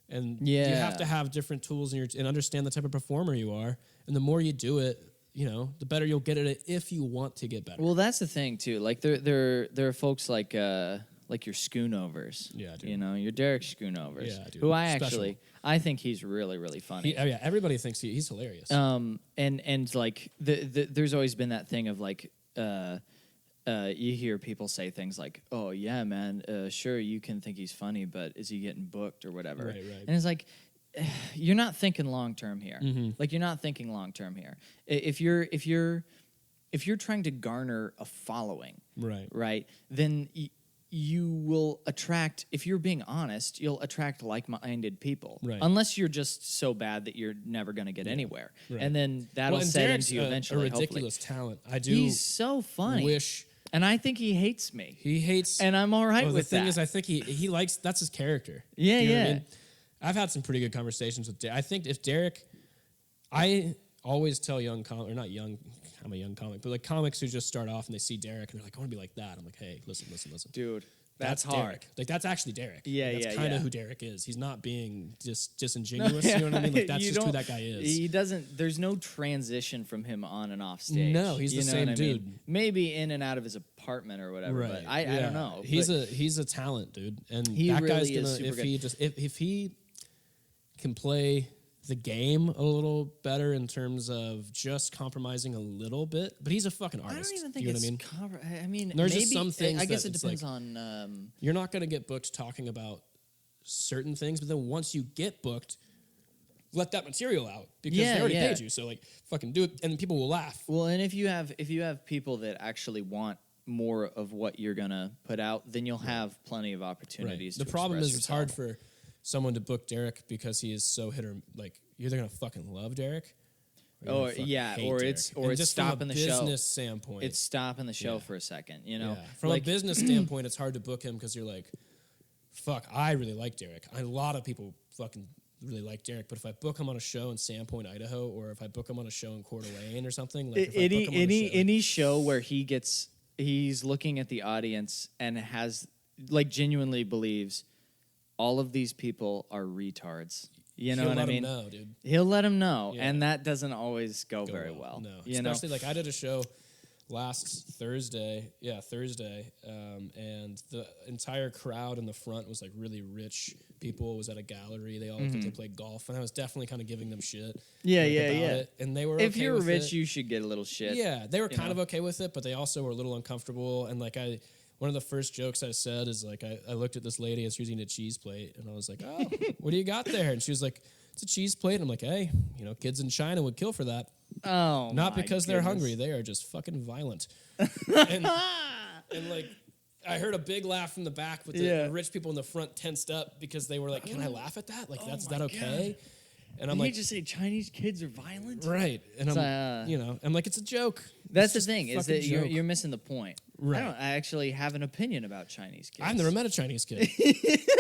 And you Yeah. have to have different tools and understand the type of performer you are. And the more you do it, you know, the better you'll get at it if you want to get better. Well, that's the thing too. Like there are folks like your Schoonovers. Yeah, dude. You know, your Derek Schoonovers. Yeah, dude. Who I Special. I think he's really, really funny. Oh yeah, everybody thinks he's hilarious. And like there's always been that thing of like you hear people say things like, "Oh yeah, man, sure you can think he's funny, but is he getting booked or whatever?" Right. And it's like you're not thinking long term here. Mm-hmm. Like you're not thinking long term here. If you're trying to garner a following, right, then you will attract. If you're being honest, you'll attract like-minded people. Right. Unless you're just so bad that you're never going to get anywhere, Right. and then that'll and set Derek's into you eventually. a ridiculous talent. I do He's so funny. wish And I think he hates me. he hates. And I'm all right well, with the thing that. is, I think he likes that's his character. Yeah, You know what I yeah. mean? I've had some pretty good conversations with Derek. I think if Derek, I always tell young comic or not young. I'm a young comic, but like comics who just start off and they see Derek and they're like, I want to be like that. I'm like, hey, listen. Dude, that's hard. Derek. Like that's actually Derek. Yeah, that's yeah, kind of yeah. who Derek is. He's not being just disingenuous. You know what I mean? Like that's You just who don't- that guy is. He doesn't. There's no transition from him on and off stage. No, he's You the know same what I mean? dude. Maybe in and out of his apartment or whatever. Right. But I Yeah. don't know. He's But a talent, dude. And He that really guy's is gonna super if good. he just if he can play the game a little better in terms of just compromising a little bit. But he's a fucking I artist. don't even think you know it's. what I mean? I mean, There's maybe, just some things I guess that it it's depends like- on. You're not going to get booked talking about certain things, but then once you get booked, let that material out because Yeah, they already yeah. paid you. So like, fucking do it, and people will laugh. Well, and if you have people that actually want more of what you're gonna put out, then you'll have plenty of opportunities. The to problem express is it's yourself. hard for someone to book Derek because he is so hit or like you're either gonna fucking love Derek, you're gonna fucking hate or Derek. it's And just from stopping a the show. business standpoint. It's stopping the show Yeah. for a second. You know, yeah. From like, a business standpoint, it's hard to book him because you're like, fuck, I really like Derek. A lot of people fucking really like Derek, but if I book him on a show in Sandpoint, Idaho, or if I book him on a show in Coeur d'Alene or something, like if I book him on a show, any show where he's looking at the audience and has like genuinely believes all of these people are retards. You know he'll what I let him mean? know, dude. He'll let him know, Yeah. and that doesn't always go very well. No, you know? especially like I did a show last Thursday. Yeah, Thursday, and the entire crowd in the front was like really rich people. It was at a gallery. They all they played golf, and I was definitely kind of giving them shit. Yeah, like, yeah, about yeah. it, and they were If okay you're with rich, it. you should get a little shit. Yeah, they were you kind know? of okay with it, but they also were a little uncomfortable. And like one of the first jokes I said is like I looked at this lady as she was eating a cheese plate, and I was like, "Oh, what do you got there?" And she was like, "It's a cheese plate." And I'm like, "Hey, you know, kids in China would kill for that. Oh, Not my because they're goodness. hungry; they are just fucking violent." and like, I heard a big laugh from the back, but the rich people in the front tensed up because they were like, "Can I laugh at that? Like, is that okay?" And I'm Did like, he just say Chinese kids are violent? right. And I'm, you know, I'm like, it's a joke. That's It's the just thing a is fucking that joke. you're missing the point. Right. I actually have an opinion about Chinese kids. I've never met a Chinese kid.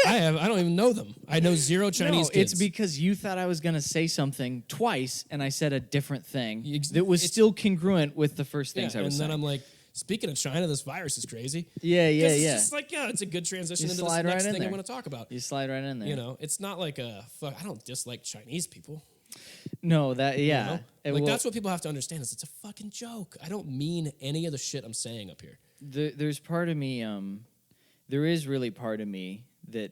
I don't even know them. I know zero Chinese kids. It's because you thought I was going to say something twice, and I said a different thing Ex- that was it's- still congruent with the first things yeah, I was and saying. then I'm like, speaking of China, this virus is crazy. Yeah, 'Cause yeah, it's yeah. just like, yeah, it's a good transition You into this slide next right in thing I there. want to talk about. You slide right in there. You know, it's not like fuck. I don't dislike Chinese people. No, that, You yeah. know? It Like will- that's what people have to understand is it's a fucking joke. I don't mean any of the shit I'm saying up here. there's part of me, there is really part of me that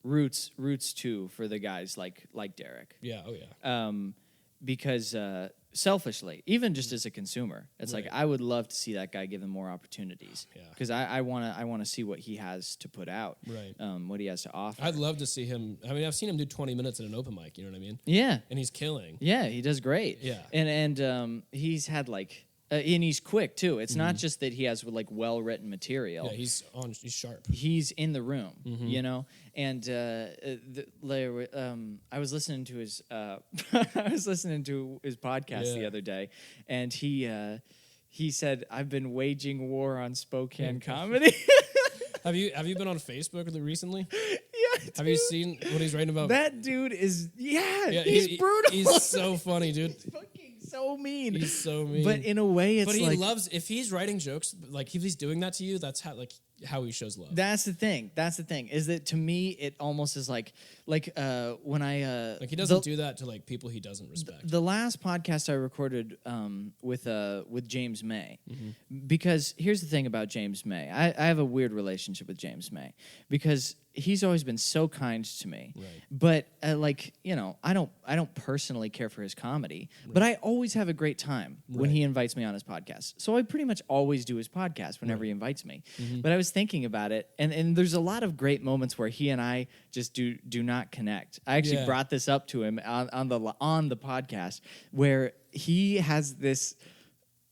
roots too for the guys like Derek. Yeah. Oh yeah. Because selfishly, even just as a consumer, it's Right. like I would love to see that guy given more opportunities. Yeah. Because I want to see what he has to put out. Right. What he has to offer. I'd love to see him. I mean, I've seen him do 20 minutes at an open mic. You know what I mean? Yeah. And he's killing. Yeah, he does great. Yeah. And he's had like, and he's quick too. It's not just that he has like well written material. Yeah, he's sharp. He's in the room, you know. And I was listening to his podcast the other day, and he said, "I've been waging war on Spokane comedy." Have you been on Facebook recently? Yeah, Have you seen what he's writing about? that dude is Yeah, he's brutal. He's so funny, dude. He's fucking so mean. He's so mean. But in a way, it's But he like, loves if he's writing jokes, like if he's doing that to you, that's how he shows love. That's the thing. Is that to me it almost is like when I Like he doesn't do that to like people he doesn't respect. the last podcast I recorded with James May, Mm-hmm. because here's the thing about James May. I have a weird relationship with James May because he's always been so kind to me. Right. But like, you know, I don't personally care for his comedy, but I always have a great time when he invites me on his podcast. So I pretty much always do his podcast whenever he invites me. Mm-hmm. But I was thinking about it, and there's a lot of great moments where he and I just do not connect. I actually brought this up to him on the podcast where he has this.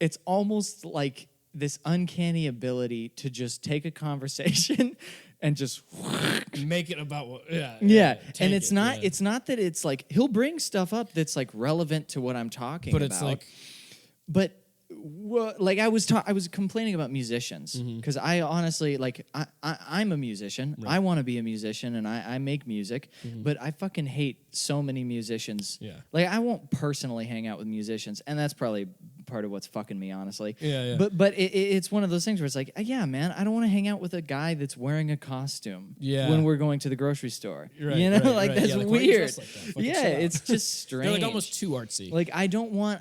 It's almost like this uncanny ability to just take a conversation and just Make it about what yeah. take And it's it, not yeah. it's not that it's like he'll bring stuff up that's like relevant to what I'm talking But about. it's like But like I was complaining about musicians because I honestly like I'm a musician. Right. I want to be a musician and I make music, but I fucking hate so many musicians. Yeah. Like I won't personally hang out with musicians, and that's probably part of what's fucking me, honestly. Yeah. But it's one of those things where it's like, yeah, man, I don't want to hang out with a guy that's wearing a costume when we're going to the grocery store. Right, you know, right, like right. that's Yeah, like, why are you weird. dressed like that? Fucking Yeah, chill out. it's just strange. They're like almost too artsy. Like I don't want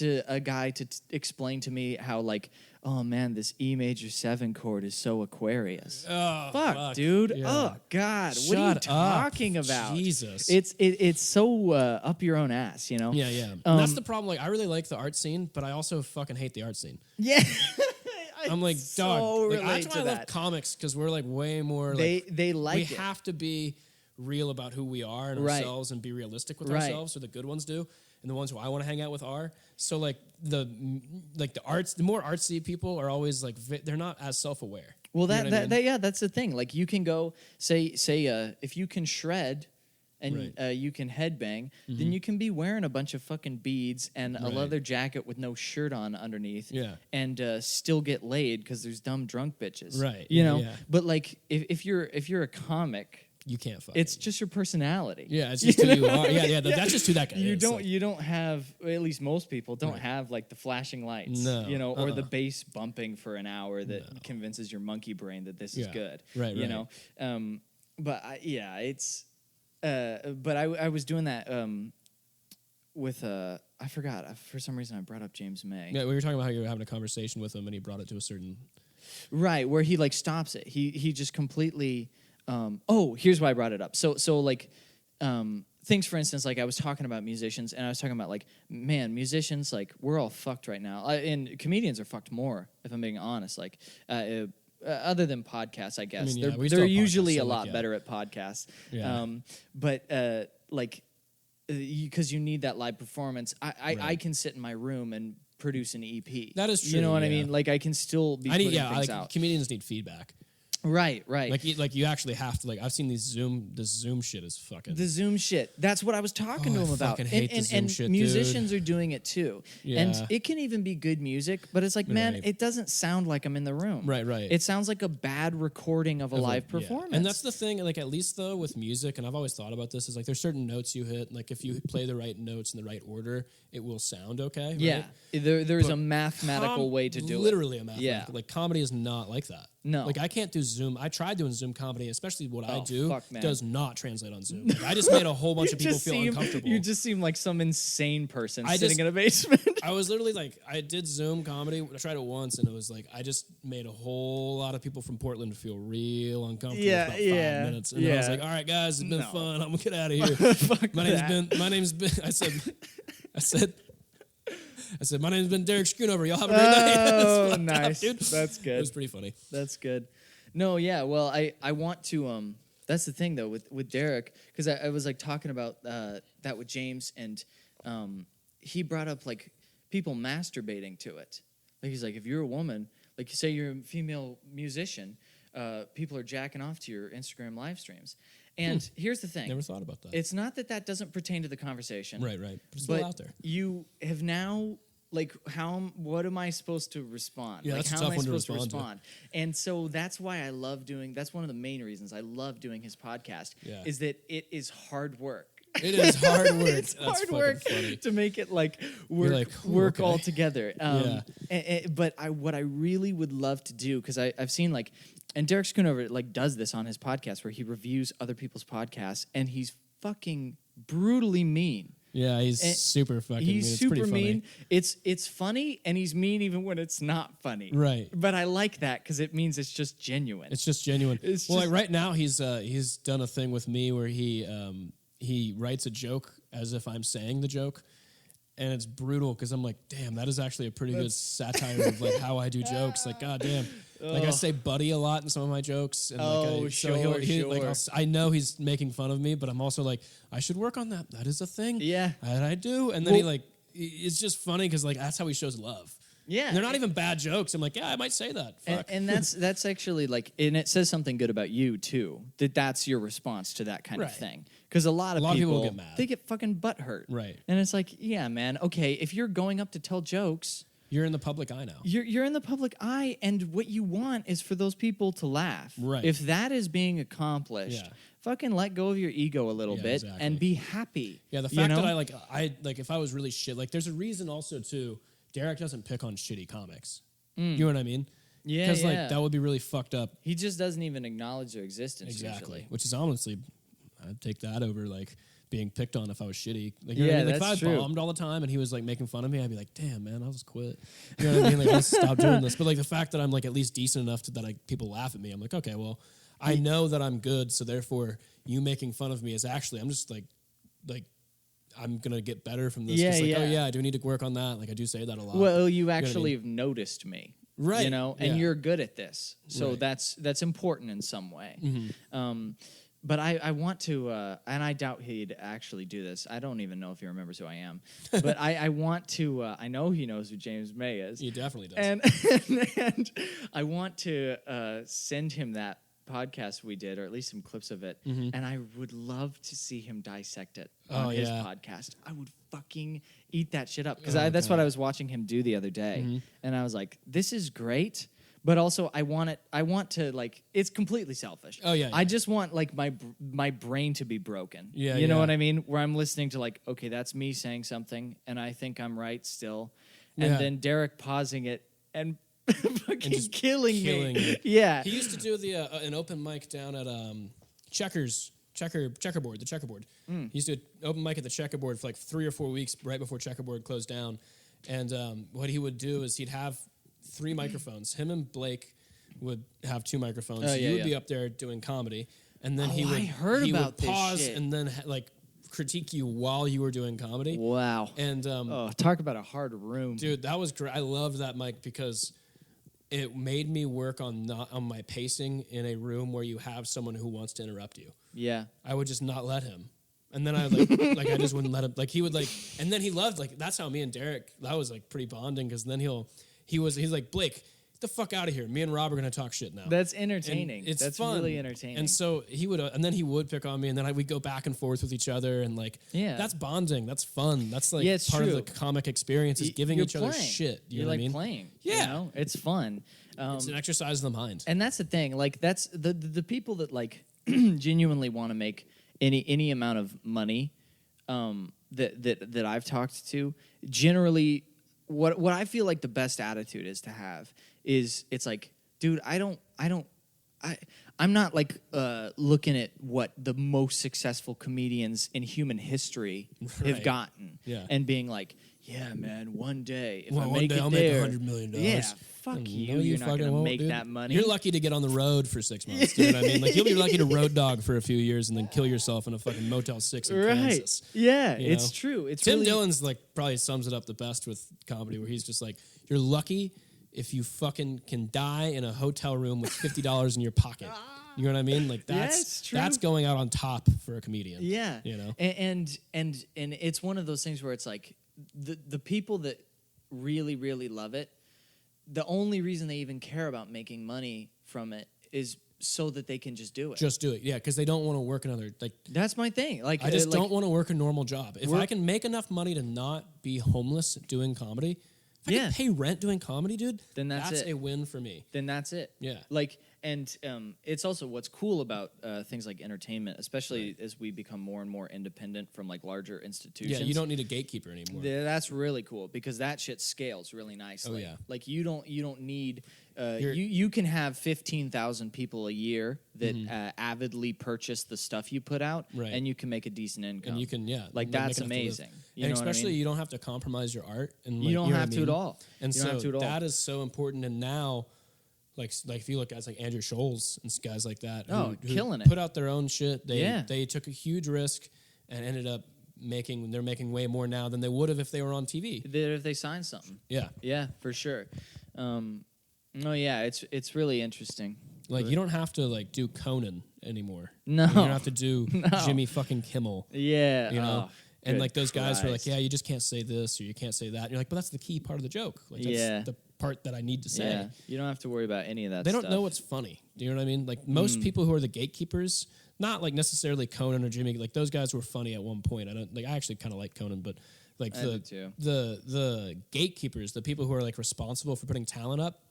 a guy to explain to me how like oh man, this E major 7 chord is so Aquarius. Oh, Fuck, dude. Yeah. Oh God, what are you Shut talking up. about? Jesus. It's so up your own ass, you know? Yeah, yeah. And that's the problem. Like, I really like the art scene, but I also fucking hate the art scene. Yeah. I'm like, so dog. Like, relate that's to why I love that. comics, because we're like way more. They We like it. have to be real about who we are and Right. ourselves, and be realistic with Right. ourselves. So the good ones do, and the ones who I want to hang out with are. So like the arts, the more artsy people are always like they're not as self-aware. Well, You know what I mean? yeah, that's the thing. Like, you can go say if you can shred and Right. you can headbang, then you can be wearing a bunch of fucking beads and a Right. leather jacket with no shirt on underneath, Yeah. and still get laid because there's dumb drunk bitches, Right, You yeah, know, yeah. but like if you're a comic, You can't fuck. it's just your personality. yeah, it's just who you are. Yeah, yeah. That's just who that guy You is. don't Like, you don't have, at least most people don't have like the flashing lights, No, you know, or the bass bumping for an hour that convinces your monkey brain that this is Yeah. good, Right, you right. know. But it's but I was doing that with I forgot, for some reason I brought up James May. Yeah, we were talking about how you were having a conversation with him, and he brought it to a certain. Right, where he like stops it. He just completely. Here's why I brought it up. So like things, for instance, like I was talking about musicians, and I was talking about like, man, musicians, like we're all fucked right now, and comedians are fucked more, if I'm being honest. Like other than podcasts, I guess mean, yeah, we they're still have usually podcasts, a so, lot like, yeah. better at podcasts. Yeah. But like because you need that live performance, I Right. can sit in my room and produce an EP. That is You know true, what I yeah. mean? Like I can still be I putting need, yeah, things like out. comedians need feedback. Right. Like you actually have to. Like, I've seen this Zoom shit is fucking. The Zoom shit. That's what I was talking to I him about. fucking hate the Zoom and shit, musicians are doing it too. Yeah. And it can even be good music, but it's like, man, Right. it doesn't sound like I'm in the room. Right, right. It sounds like a bad recording of a live Yeah. performance. And that's the thing, like, at least though with music, and I've always thought about this, is like there's certain notes you hit, like if you play the right notes in the right order, it will sound okay. yeah. Right? There's But a mathematical way to do it. Literally a mathematical. Yeah. Like comedy is not like that. No. Like I can't do Zoom. I tried doing Zoom comedy, especially what I Oh, do fuck, man. does not translate on Zoom. Like, I just made a whole bunch of people feel uncomfortable. You just seem like some insane person I sitting just- in a basement. I was literally like, I did Zoom comedy. I tried it once, and it was like, I just made a whole lot of people from Portland feel real uncomfortable Yeah, for about 5 yeah, minutes. And I was yeah. like, all right, guys, it's been No. fun. I'm gonna get out of here. Fuck my name's Ben. I said, my name's been Derek Schoonover. Y'all have a great night. Oh, It's fucked up, nice. dude. That's good. It was pretty funny. That's good. No, yeah. Well, I want to. That's the thing though with Derek, because I was like talking about that with James, and he brought up like people masturbating to it. Like he's like, if you're a woman, like you say you're a female musician, people are jacking off to your Instagram live streams. And here's the thing: Never thought about that. it's not that doesn't pertain to the conversation, Right. But it's but still out there. you have now, like, what am I supposed to respond? Yeah, like, that's a how tough am I one to supposed to respond to. respond? And so that's why I love doing, that's one of the main reasons I love doing his podcast, Yeah. is that it is hard work. It is hard work. It's That's hard fucking work funny. to make it like work, like, ooh, work okay. all together. Yeah. But what I really would love to do, because I've seen like, and Derek Schoonover like does this on his podcast where he reviews other people's podcasts, and he's fucking brutally mean. Yeah, he's And super fucking mean. He's It's super pretty funny. mean. It's funny, and he's mean even when it's not funny. Right. But I like that because it means it's just genuine. It's just genuine. It's well, just- like right now, he's done a thing with me where he writes a joke as if I'm saying the joke, and it's brutal because I'm like, damn, that is actually a pretty good satire of like how I do jokes. Like, god damn, like I say "buddy" a lot in some of my jokes. And Oh, like sure. Like I know he's making fun of me, but I'm also like, I should work on that. That is a thing. Yeah. that I do. And then he Well- like, it's just funny because like that's how he shows love. Yeah. And they're not even bad jokes. I'm like, yeah, I might say that. Fuck. And that's actually like, and it says something good about you too. That's your response to that kind of Right. thing. Because a lot of people get mad. They get fucking butthurt. Right. And it's like, yeah, man. Okay, if you're going up to tell jokes, You're in the public eye now. you're in the public eye, and what you want is for those people to laugh. Right. If that is being accomplished, Yeah. fucking let go of your ego a little Yeah, bit exactly. and be happy. Yeah, the you fact know? that I like if I was really shit, like there's a reason also too. Derek doesn't pick on shitty comics. You know what I mean? Yeah, Because yeah. like that would be really fucked up. He just doesn't even acknowledge their existence. Exactly. Usually. Which is honestly I'd take that over like being picked on if I was shitty. Like, Yeah, what I mean? Like, that's if I true. bombed all the time and he was like making fun of me, I'd be like, damn, man, I'll just quit. You know what I mean? Like, I'll stop doing this. But like the fact that I'm like at least decent enough that people laugh at me, I'm like, okay, well, I know that I'm good, so therefore you making fun of me is actually, I'm just like I'm gonna get better from this. Yeah, 'Cause, like, yeah. oh yeah, I do need to work on that. Like I do say that a lot. Well, you what I actually mean? have noticed me, Right, You know, and yeah. you're good at this, so Right. that's important in some way. Mm-hmm. But I want to, and I doubt he'd actually do this. I don't even know if he remembers who I am. But I want to. I know he knows who James May is. He definitely does. And I want to send him that podcast we did, or at least some clips of it. And I would love to see him dissect it on his podcast. I would fucking eat that shit up because that's what I was watching him do the other day, and I was like, "This is great." But also, I want to like. It's completely selfish. Oh, yeah, I yeah. just want like my brain to be broken. Yeah, you know yeah. what I mean. Where I'm listening to like, okay, that's me saying something, and I think I'm right still, and Yeah. then Derek pausing it and fucking just killing killing me. you. Yeah. He used to do the an open mic down at Checkerboard, the Checkerboard. He used to do an open mic at the Checkerboard for like 3 or 4 weeks right before Checkerboard closed down. And what he would do is he'd have 3 microphones. Him and Blake would have 2 microphones. Oh, So yeah, you would yeah. be up there doing comedy, and then he Oh, would I heard he about would this pause shit. and then like critique you while you were doing comedy. Wow. And Oh, talk about a hard room. dude, that was great. I loved that mic because it made me work on my pacing in a room where you have someone who wants to interrupt you. Yeah. I would just not let him. And then I like I just wouldn't let him. Like he would like, and then he loved like that's how me and Derek, that was like pretty bonding because then he's like, Blake, get the fuck out of here. Me and Rob are gonna talk shit now. That's entertaining. And it's That's fun. really entertaining. And so he would, and then he would pick on me, and then we'd go back and forth with each other, and like, Yeah. that's bonding. That's fun. That's like Yeah, it's part true. of the comic experience is giving You're each other playing. shit. You You're know like what I mean? playing. Yeah. You know? It's fun. It's an exercise of the mind. And that's the thing. Like that's the people that like genuinely want to make any amount of money that I've talked to. Generally, what I feel like the best attitude is to have is it's like, dude, I'm not like looking at what the most successful comedians in human history have Right. gotten, Yeah. and being like, yeah, man, one day if Well, I one make day it I'll make there, $100 million. Yeah, fuck No, you. You're not fucking gonna won't, make dude. that money. You're lucky to get on the road for 6 months. Do you know what I mean? Like you'll be lucky to road dog for a few years and then kill yourself in a fucking Motel 6 in Right? Kansas. Yeah, You it's know? true. It's Tim really, Dillon's like probably sums it up the best with comedy, where he's just like, "You're lucky if you fucking can die in a hotel room with $50 in your pocket." You know what I mean? Like that's it's true. that's going out on top for a comedian. Yeah, you know. and it's one of those things where it's like the people that really love it, the only reason they even care about making money from it is so that they can just do it. Just do it, yeah, because they don't want to work another like. That's my thing. Like I just like, don't want to work a normal job. If I Work- can make enough money to not be homeless doing comedy, if I Yeah. can pay rent doing comedy, dude, Then that's it. a win for me. Then that's it. Yeah. Like, and it's also what's cool about things like entertainment, especially as we become more and more independent from like larger institutions. Yeah, you don't need a gatekeeper anymore. That's really cool because that shit scales really nicely. Oh, yeah. Like you don't need You're- you can have 15,000 people a year that avidly purchase the stuff you put out, Right. and you can make a decent income. And you can, yeah, like make that's enough to live. amazing. You And know what I especially mean? you don't have to compromise your art, and You don't know have what I to at mean? all. And You so don't have to at all. that is so important. And now, like if you look at guys like Andrew Scholes and guys like that, Oh, who killing it. put out their own shit. Yeah. They took a huge risk and ended up they're making way more now than they would have if they were on TV. If they sign something. Yeah, Yeah, for sure. No, yeah, it's really interesting. like you don't have to like do Conan anymore. No. you don't have to do No. Jimmy fucking Kimmel. Yeah, You know, oh, and good like those guys who are like, Christ. yeah, you just can't say this or you can't say that. And you're like, but that's the key part of the joke. Like that's Yeah. the part that I need to say. Yeah, you don't have to worry about any of that. They don't stuff. know what's funny. Do you know what I mean? Like most people who are the gatekeepers, not like necessarily Conan or Jimmy. Like those guys were funny at one point. I actually kind of like Conan, but like I do too. the gatekeepers, the people who are like responsible for putting talent up,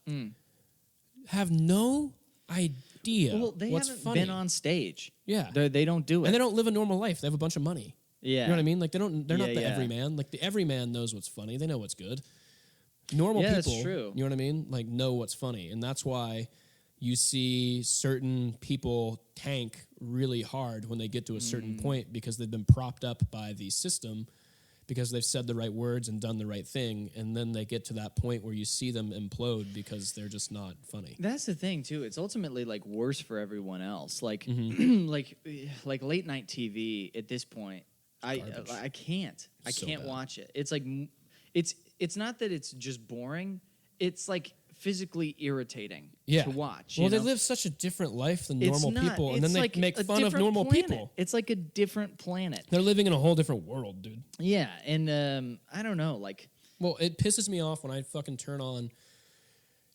have no idea Well, they what's haven't funny. been on stage. Yeah. They don't do it. And they don't live a normal life. They have a bunch of money. Yeah, You know what I mean? Like they're not Yeah, the yeah. everyman. Like the everyman knows what's funny. They know what's good. Normal Yeah, that's people, true. you know what I mean? Like know what's funny, and that's why you see certain people tank really hard when they get to a certain point because they've been propped up by the system because they've said the right words and done the right thing, and then they get to that point where you see them implode because they're just not funny. That's the thing too. It's ultimately like worse for everyone else. Like like late night TV at this point. I can't So can't bad. watch it. It's like it's not that it's just boring. It's like physically irritating to watch. Well, you they know? live such a different life than It's normal not. people, and It's then they like make a fun of different normal planet. people. It's like a different planet. They're living in a whole different world, dude. Yeah, and I don't know, like Well, it pisses me off when I fucking turn on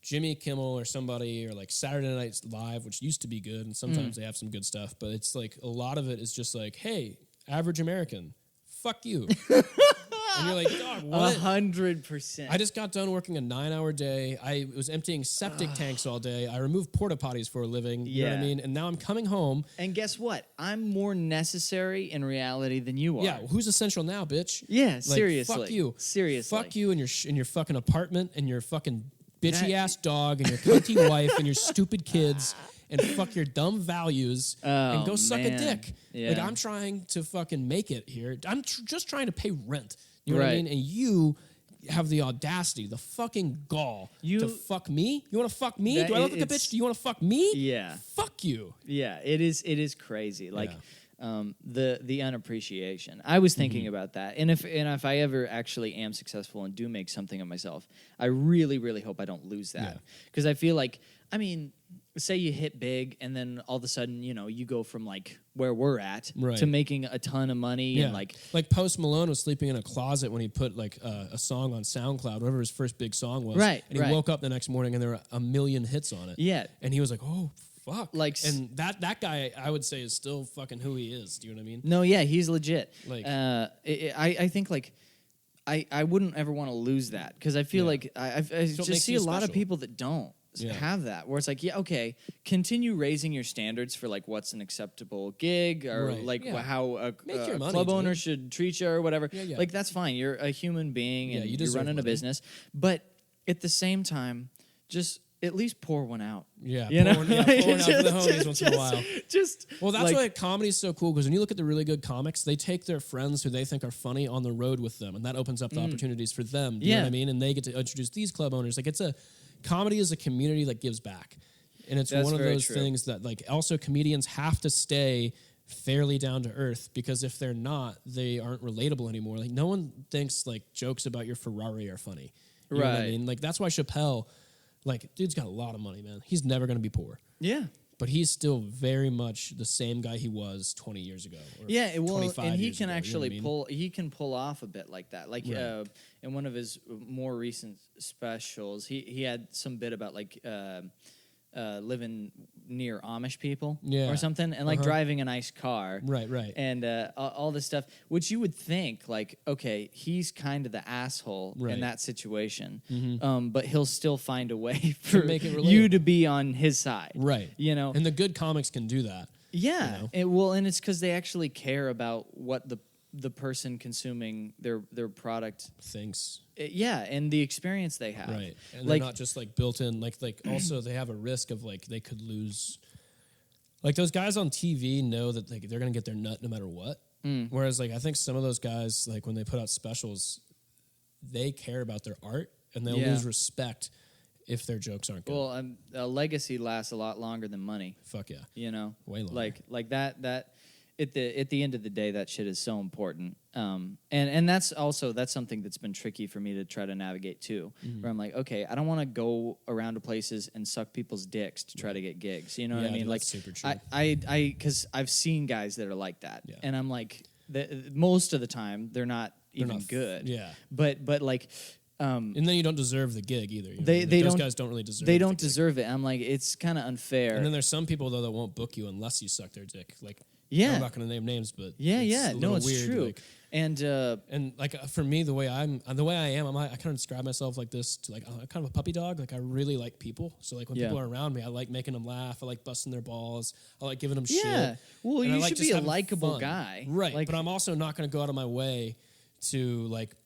Jimmy Kimmel or somebody or like Saturday Night Live, which used to be good, and sometimes they have some good stuff, but it's like a lot of it is just like, hey, average American, fuck you. And you're like, dog, what? 100%. I just got done working a 9-hour day. I was emptying septic tanks all day. I removed porta potties for a living. You know what I Yeah. mean? And now I'm coming home. And guess what? I'm more necessary in reality than you are. Yeah, who's essential now, bitch? Yeah, Like, seriously. fuck you. Seriously. Fuck you and your fucking apartment and your fucking bitchy That- ass dog and your cunty wife and your stupid kids and fuck your dumb values and go suck a man. dick. Yeah. Like, I'm trying to fucking make it here. I'm just trying to pay rent. You know what I Right. mean? And you have the audacity, the fucking gall to fuck me? You want to fuck me? That- Do I look like a it's- bitch? Do you want to fuck me? Yeah. Fuck you. Yeah, it is crazy. Like the unappreciation. I was thinking about that. And if I ever actually am successful and do make something of myself, I really, really hope I don't lose that. Yeah. Because I feel like, I mean, say you hit big and then all of a sudden, you know, you go from like where we're at Right. to making a ton of money Yeah. and like Post Malone was sleeping in a closet when he put like a song on SoundCloud, whatever his first big song was. Right, And he right. woke up the next morning and there were 1 million hits on it. Yeah. And he was like, oh, fuck. Like and that guy, I would say, is still fucking who he is. Do you know what I mean? No, yeah, he's legit. Like- I think like I wouldn't ever want to lose that because I feel Yeah. like I what just makes see you a lot of special. people that don't Yeah. have that where it's like, yeah, okay, continue raising your standards for like what's an acceptable gig or Right, like yeah. how a Make your money, club dude. owner should treat you or whatever. Yeah, yeah. Like that's fine. You're a human being Yeah, and you you're deserve running a money. business, but at the same time, just at least pour one out. Yeah, You know? pouring out for the homies Just- once in a while. Just Well, that's like, why comedy is so cool because when you look at the really good comics, they take their friends who they think are funny on the road with them, and that opens up the opportunities for them. Do you know Yeah. what I mean? And they get to introduce these club owners. Like comedy is a community that gives back, and it's That's one of very those true. things that like also comedians have to stay fairly down to earth because if they're not, they aren't relatable anymore. Like no one thinks like jokes about your Ferrari are funny. You know what I Right. mean? Like that's why Chappelle, like dude's got a lot of money, man. He's never going to be poor. yeah. But he's still very much the same guy he was 20 years ago. Or Yeah, well, 25 and he years can ago, actually you know what I mean? he can pull off a bit like that. Like Right. in one of his more recent specials, he had some bit about like living near Amish people Yeah. or something, and like driving a nice car, Right, right. and all this stuff, which you would think like, okay, he's kind of the asshole Right. in that situation, but he'll still find a way for make it you relatable. to be on his side, Right. You know, And the good comics can do that. yeah, you know? and it's because they actually care about what the person consuming their product, Thinks. yeah, and the experience they have. Right. And like they're not just like built in. Like also they have a risk of like they could lose. Like those guys on TV know that like they're going to get their nut no matter what. Whereas like I think some of those guys, like when they put out specials, they care about their art and they'll Yeah. lose respect if their jokes aren't good. Well, a legacy lasts a lot longer than money. Fuck yeah. You know, Way longer. like that at the end of the day, that shit is so important. And that's something that's been tricky for me to try to navigate too. Mm-hmm. Where I'm like, okay, I don't want to go around to places and suck people's dicks to try to get gigs. You know what Yeah, I mean? dude, Like, that's super true. I because I've seen guys that are like that, Yeah. and I'm like, most of the time they're not even not good. yeah. But like. And then you don't deserve the gig either. You know? They Like, don't those guys don't really deserve. They the don't gig. deserve it. I'm like, it's kind of unfair. And then there's some people though that won't book you unless you suck their dick. Like, Yeah. I'm not going to name names, but yeah, it's yeah, a no, little it's weird, true. like- and like for me, the way I am, I kind of describe myself like this to like I'm kind of a puppy dog. Like I really like people. So like when Yeah. people are around me, I like making them laugh. I like busting their balls. I like giving them yeah, shit. well, And I you like should just be a having likable fun. guy, right? Like, But I'm also not going to go out of my way to like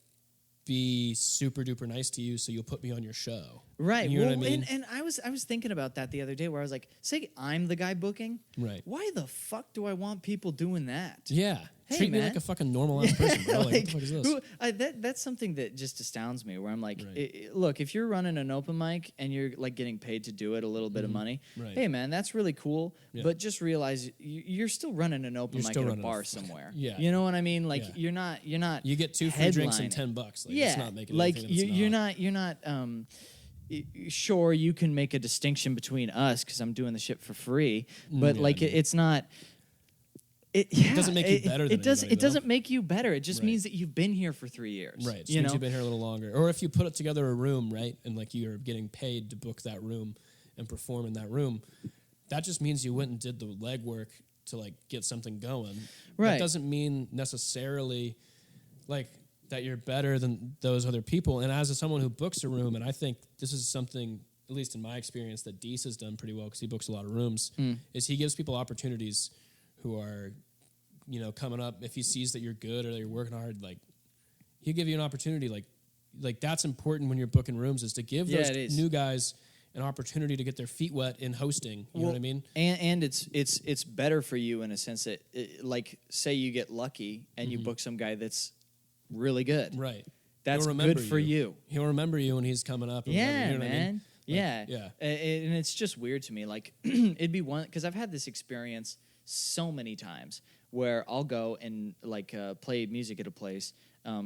be super duper nice to you, so you'll put me on your show. Right. You know well, what I mean? and I was thinking about that the other day, where I was like, say I'm the guy booking. Right. Why the fuck do I want people doing that? Yeah. Hey, Treat me man. like a fucking normal ass person, bro. Like, what the fuck is this? That's something that just astounds me. Where I'm like, Right. look, if you're running an open mic and you're like getting paid to do it, a little bit of money, Right. hey man, that's really cool. Yeah. But just realize you're still running an open You're mic still at a running bar a fucking- somewhere. yeah. You know what I mean? Like Yeah. you're not. You get 2 free drinks and headlining. $10. Like, Yeah, it's not making like anything that it's you're not. Sure, you can make a distinction between us because I'm doing the shit for free, but yeah, like no. it's not. It doesn't make you better than does. anybody, It doesn't make you better. It just Right. means that you've been here for 3 years. Right. It You means know. you've been here a little longer. Or if you put together a room, right, and like you're getting paid to book that room and perform in that room, that just means you went and did the legwork to like get something going. Right. That doesn't mean necessarily like that you're better than those other people. And as someone who books a room, and I think this is something, at least in my experience, that Deese has done pretty well because he books a lot of rooms, is he gives people opportunities who are, you know, coming up. If he sees that you're good or that you're working hard, like he'll give you an opportunity. Like that's important when you're booking rooms, is to give Yeah, those it is. new guys an opportunity to get their feet wet in hosting. You know what I mean? And it's better for you in a sense that like say you get lucky and you book some guy that's really good. Right. That's He'll remember good for you. He'll remember you when he's coming up. Or Yeah, whatever, you know what I man. mean? Yeah. yeah. And it's just weird to me. Like, it'd be one, because I've had this experience so many times where I'll go and, like, play music at a place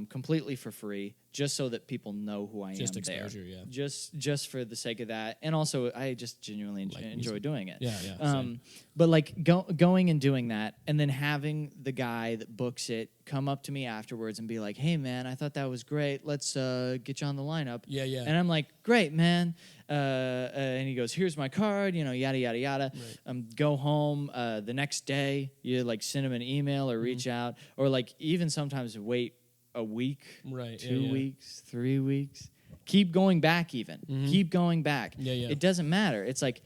completely for free just so that people know who I Just am exposure, there. yeah. Just for the sake of that. And also, I just genuinely enjoy music. doing it. Yeah, yeah, same. But, like, going and doing that and then having the guy that books it come up to me afterwards and be like, hey, man, I thought that was great. Let's get you on the lineup. Yeah, yeah. And I'm like, great, man. And he goes, here's my card, you know, yada, yada, yada. Right. Go home the next day. You, like, send him an email or reach out. Or, like, even sometimes wait a week, Right, 2 weeks, 3 weeks. Keep going back even. Keep going back. Yeah, yeah. It doesn't matter. It's like,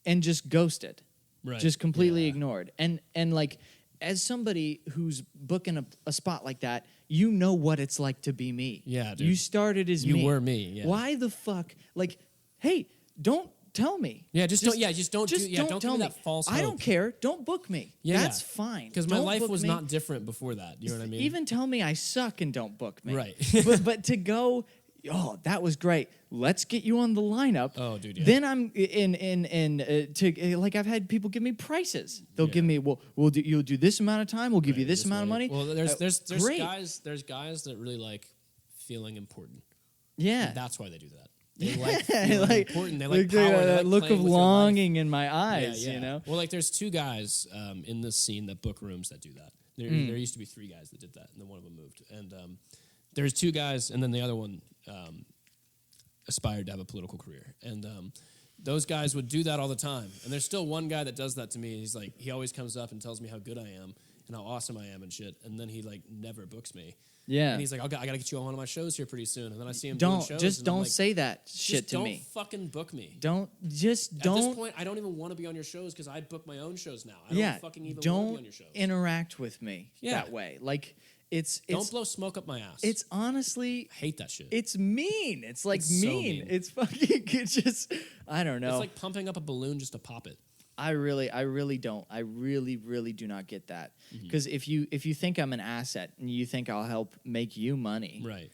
and just ghosted. Right. Just completely Yeah. ignored. And like, as somebody who's booking a spot like that, you know what it's like to be me. Yeah, dude. You started as You me. were me, yeah. Why the fuck? Like, hey, don't tell me. Yeah, just don't give tell me me that false I hope. don't care. Don't book me. Yeah, That's yeah. fine. Because my Don't life book was me. not different before that. You know what I mean? Even tell me I suck and don't book me. Right. but to go, oh, that was great. Let's get you on the lineup. Oh, dude, yeah. Then I'm like I've had people give me prices. They'll give me, you'll do this amount of time. We'll give you this amount of money. Well, there's great. guys that really like feeling important. Yeah. And that's why they do that. They like feeling important. They like the, power. They that like look playing of with your life. longing in my eyes. Yeah, You know. Well, like there's 2 guys in this scene that book rooms that do that. There used to be 3 guys that did that, and then one of them moved. And there's 2 guys, and then the other one aspired to have a political career. And those guys would do that all the time. And there's still one guy that does that to me. He's like, he always comes up and tells me how good I am and how awesome I am and shit. And then he like never books me. Yeah. And he's like, I gotta get you on one of my shows here pretty soon. And then I see him doing Don't shows. and I'm like, say that shit just to me. Don't fucking book me. Don't. At this Don't. point, I don't even want to be on your shows because I book my own shows now. I don't fucking even want to don't be on your shows. interact with me Yeah. that way. Like it's Don't blow smoke up my ass. it's honestly I hate that shit. it's mean. It's like It's so mean. mean. It's fucking. It's just. I don't know. It's like pumping up a balloon just to pop it. I really don't. I really do not get that. Because if you think I'm an asset and you think I'll help make you money, Right.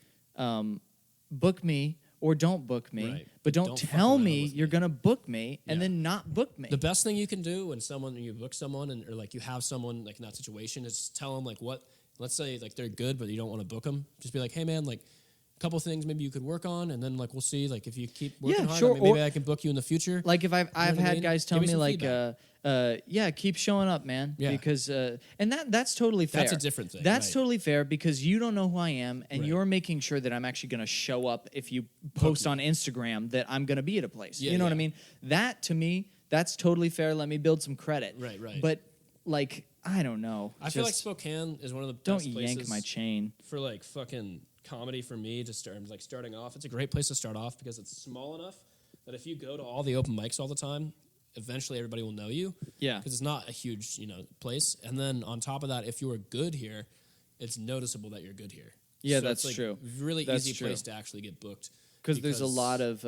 book me or don't book me. Right. But don't Don't fuck tell around me with you're me. gonna book me and Yeah. then not book me. The best thing you can do when you book someone or like you have someone like in that situation is just tell them like what. Let's say like they're good, but you don't want to book them. Just be like, hey man, like a couple things maybe you could work on, and then like we'll see. Like if you keep working hard, sure, maybe or- I can book you in the future. Like if I've what I had mean? guys tell Give me me some like, feedback. keep showing up, man. Yeah. Because and that's totally fair. That's a different thing, That's right. totally fair because you don't know who I am, and Right. you're making sure that I'm actually going to show up if you post on Instagram that I'm going to be at a place. Yeah, you know what I yeah. mean? That to me, that's totally fair. Let me build some credit. Right, right. But like, I don't know. I feel like Just Spokane is one of the don't best places yank my chain. for like fucking comedy for me to start like starting off. It's a great place to start off because it's small enough that if you go to all the open mics all the time, eventually everybody will know you. Yeah. Because it's not a huge, place. And then on top of that, if you are good here, it's noticeable that you're good here. Yeah, So that's it's, like, true. Really That's easy true. place to actually get booked. Because there's a lot of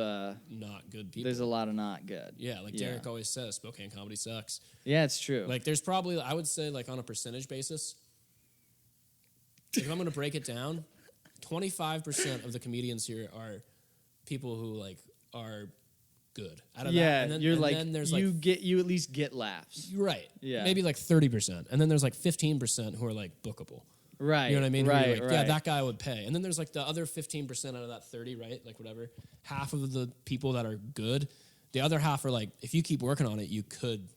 not good people. there's a lot of not good. Yeah, like Derek always says, Spokane comedy sucks. Yeah, it's true. Like there's probably, I would say, like on a percentage basis, if I'm going to break it down, 25% of the comedians here are people who like are good. Out of that, and then, you're and like then there's you at least get laughs. right, Yeah. maybe like 30%, and then there's like 15% who are like bookable. Right. You know what I mean? Where Right. you're like, yeah, right. that guy would pay. And then there's like the other 15% out of that 30, right? Like whatever. Half of the people that are good, the other half are like, if you keep working on it, you could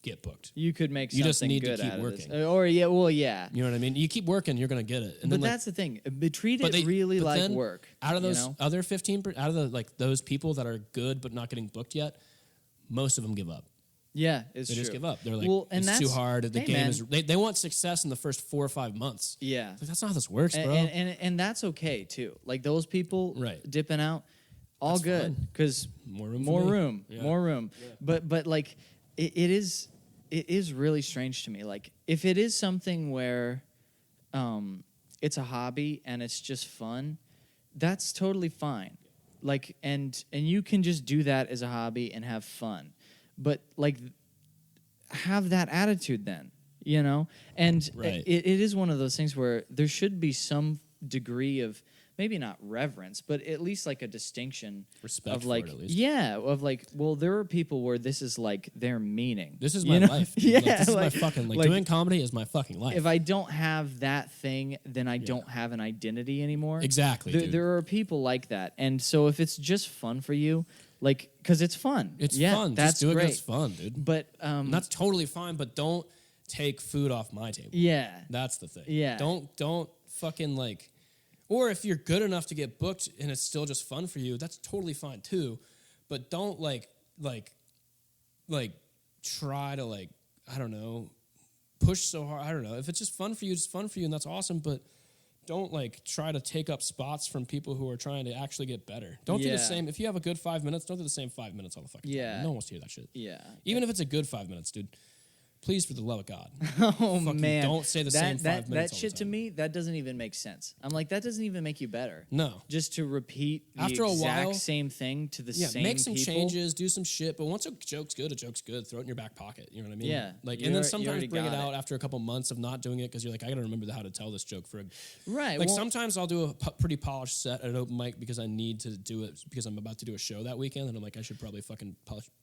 get booked. You could make You something just need to good keep out working. of this. Or yeah, well, yeah. You know what I mean? You keep working, you're going to get it. And But then like, that's the thing. Treat but it they- really but like then work. out of those you know? other 15%, out of the like those people that are good but not getting booked yet, most of them give up. Yeah, it's They true. just give up. They're like, Well, and it's too that's- hard. The hey, game man. is. They want success in the first 4 or 5 months. Yeah. Like, that's not how this works, And, bro. and that's okay too. Like those people Right. dipping out, all That's good fine. because More room for more me. room, Yeah. more room. But like it is really strange to me. Like if it is something where it's a hobby and it's just fun, that's totally fine. Like and you can just do that as a hobby and have fun. But like have that attitude then, you know? And Right. it is one of those things where there should be some degree of maybe not reverence, but at least like a distinction Respect of for like it, at least. yeah, of like, well, there are people where this is like their meaning. This is you my know? life. Dude. Yeah, Like, this is my like- fucking like, like, doing comedy is my fucking life. if I don't have that thing, then I don't have an identity anymore. Exactly, dude. There are people like that, and so if it's just fun for you, like, because it's fun. It's yeah, fun. That's Just do it great. because it's fun, dude. But And that's totally fine. But don't take food off my table. yeah, That's the thing. Yeah. Don't fucking like. Or if you're good enough to get booked and it's still just fun for you, that's totally fine too. But don't like try to like, I don't know, push so hard. I don't know. If it's just fun for you, it's fun for you, and that's awesome. But don't like try to take up spots from people who are trying to actually get better. Don't do Yeah. the same. If you have a good 5 minutes, don't do the same 5 minutes all the fucking Yeah. time. No one wants to hear that shit. yeah. Even if it's a good 5 minutes, dude. Please, for the love of God. Oh Fucking man, don't say the same 5 minutes That all the shit to time. me, that doesn't even make sense. I'm like, that doesn't even make you better. No. Just to repeat the After a exact while- same thing to the Yeah, same make some people. changes, do some shit. But once a joke's good, a joke's good. Throw it in your back pocket. You know what I mean? Yeah. Like, You and then already sometimes bring it got out it. after a couple months of not doing it because you're like, I got to remember how to tell this joke for a. Right. Like well, sometimes I'll do a pretty polished set at an open mic because I need to do it because I'm about to do a show that weekend, and I'm like, I should probably fucking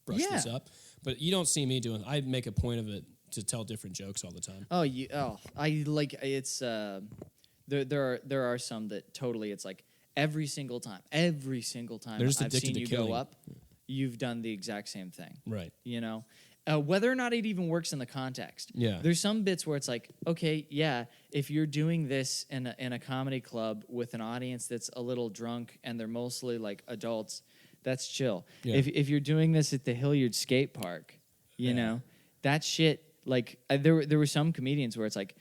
brush this Yeah. up. But you don't see me doing. I make a point of it to tell different jokes all the time. I like it's there are some that totally it's like every single time They're just I've addicted seen to you killing. go up, you've done the exact same thing. Right. You know, whether or not it even works in the context. Yeah. There's some bits where it's like, okay, yeah, if you're doing this in a comedy club with an audience that's a little drunk and they're mostly like adults, that's chill. Yeah. If you're doing this at the Hilliard skate park, you know, that shit. Like there were some comedians where it's like,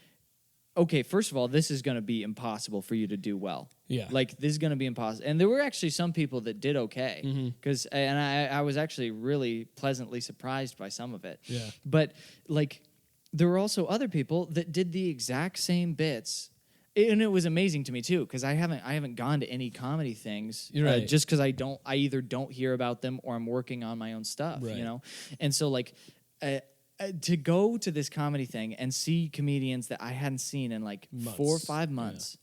okay, first of all, this is going to be impossible for you to do well. Yeah. Like this is going to be impossible. And there were actually some people that did okay because, and I was actually really pleasantly surprised by some of it. Yeah. But like, there were also other people that did the exact same bits. And it was amazing to me too because I haven't gone to any comedy things You're right. just because I either don't hear about them or I'm working on my own stuff. Right. You know, and so like. To go to this comedy thing and see comedians that I hadn't seen in like Months. 4 or 5 months,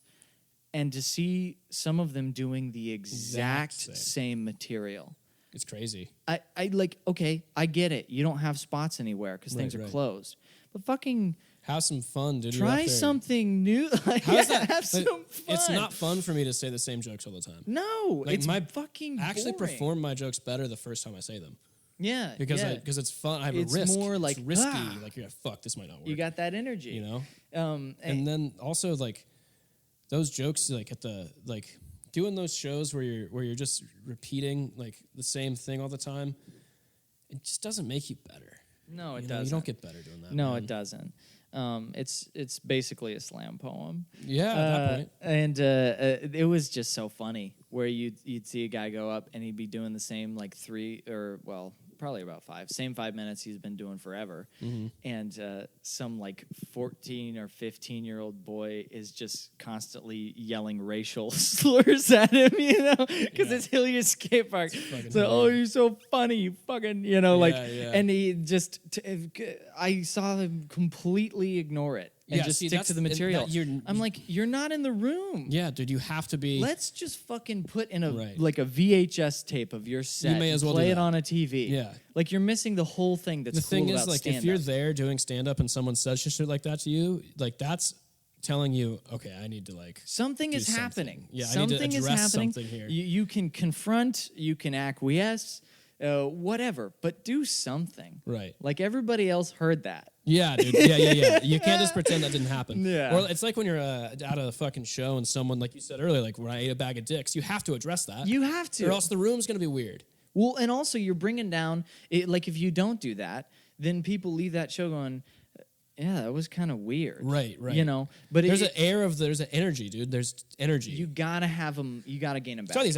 and to see some of them doing the exact same. same material. It's crazy. I like, okay, I get it. You don't have spots anywhere because things are right. closed. But fucking Have some fun, dude. You're up try there. something new. Like, How's yeah, that? have some Like, fun. It's not fun for me to say the same jokes all the time. No, Like, it's my- fucking I actually boring. perform my jokes better the first time I say them Yeah, because yeah. because it's fun. I have It's a risk. more like, it's risky. ah. Like you're like, fuck, this might not work. You got that energy. you know. And And then also like those jokes, like at the like doing those shows where you're just repeating like the same thing all the time. It just doesn't make you better. no, it You know, doesn't. you don't get better doing that. No, man. it doesn't. It's basically a slam poem. Yeah, at that point. And it was just so funny where you'd see a guy go up and he'd be doing the same like 3 or well probably about 5. Same 5 minutes he's been doing forever. And some like 14 or 15-year-old boy is just constantly yelling racial slurs at him, because it's Hilliard Skate Park. So, oh, you're so funny, you fucking, and he just, I saw him completely ignore it. And just stick to the material. I'm like, you're not in the room. Yeah, dude, you have to be. Let's just fucking put in a VHS tape of your set. You may as well play do it that. on a TV. Yeah, like you're missing the whole thing. That's the thing cool is, about like, stand-up. if you're there doing stand up and someone says shit like that to you, like that's telling you, okay, I need to like something do is something. happening. Yeah, something I need to address is happening. something here. You can confront, you can acquiesce, whatever, but do something. Right. Like everybody else heard that. Yeah, dude. Yeah. You can't just pretend that didn't happen. Yeah. Or it's like when you're at a fucking show and someone, like you said earlier, like when I ate a bag of dicks, you have to address that. You have to. Or else the room's going to be weird. Well, and also you're bringing down, like if you don't do that, then people leave that show going, yeah, that was kind of weird. Right. But there's an energy, dude. There's energy. You gotta have them. You gotta gain them back. That's why these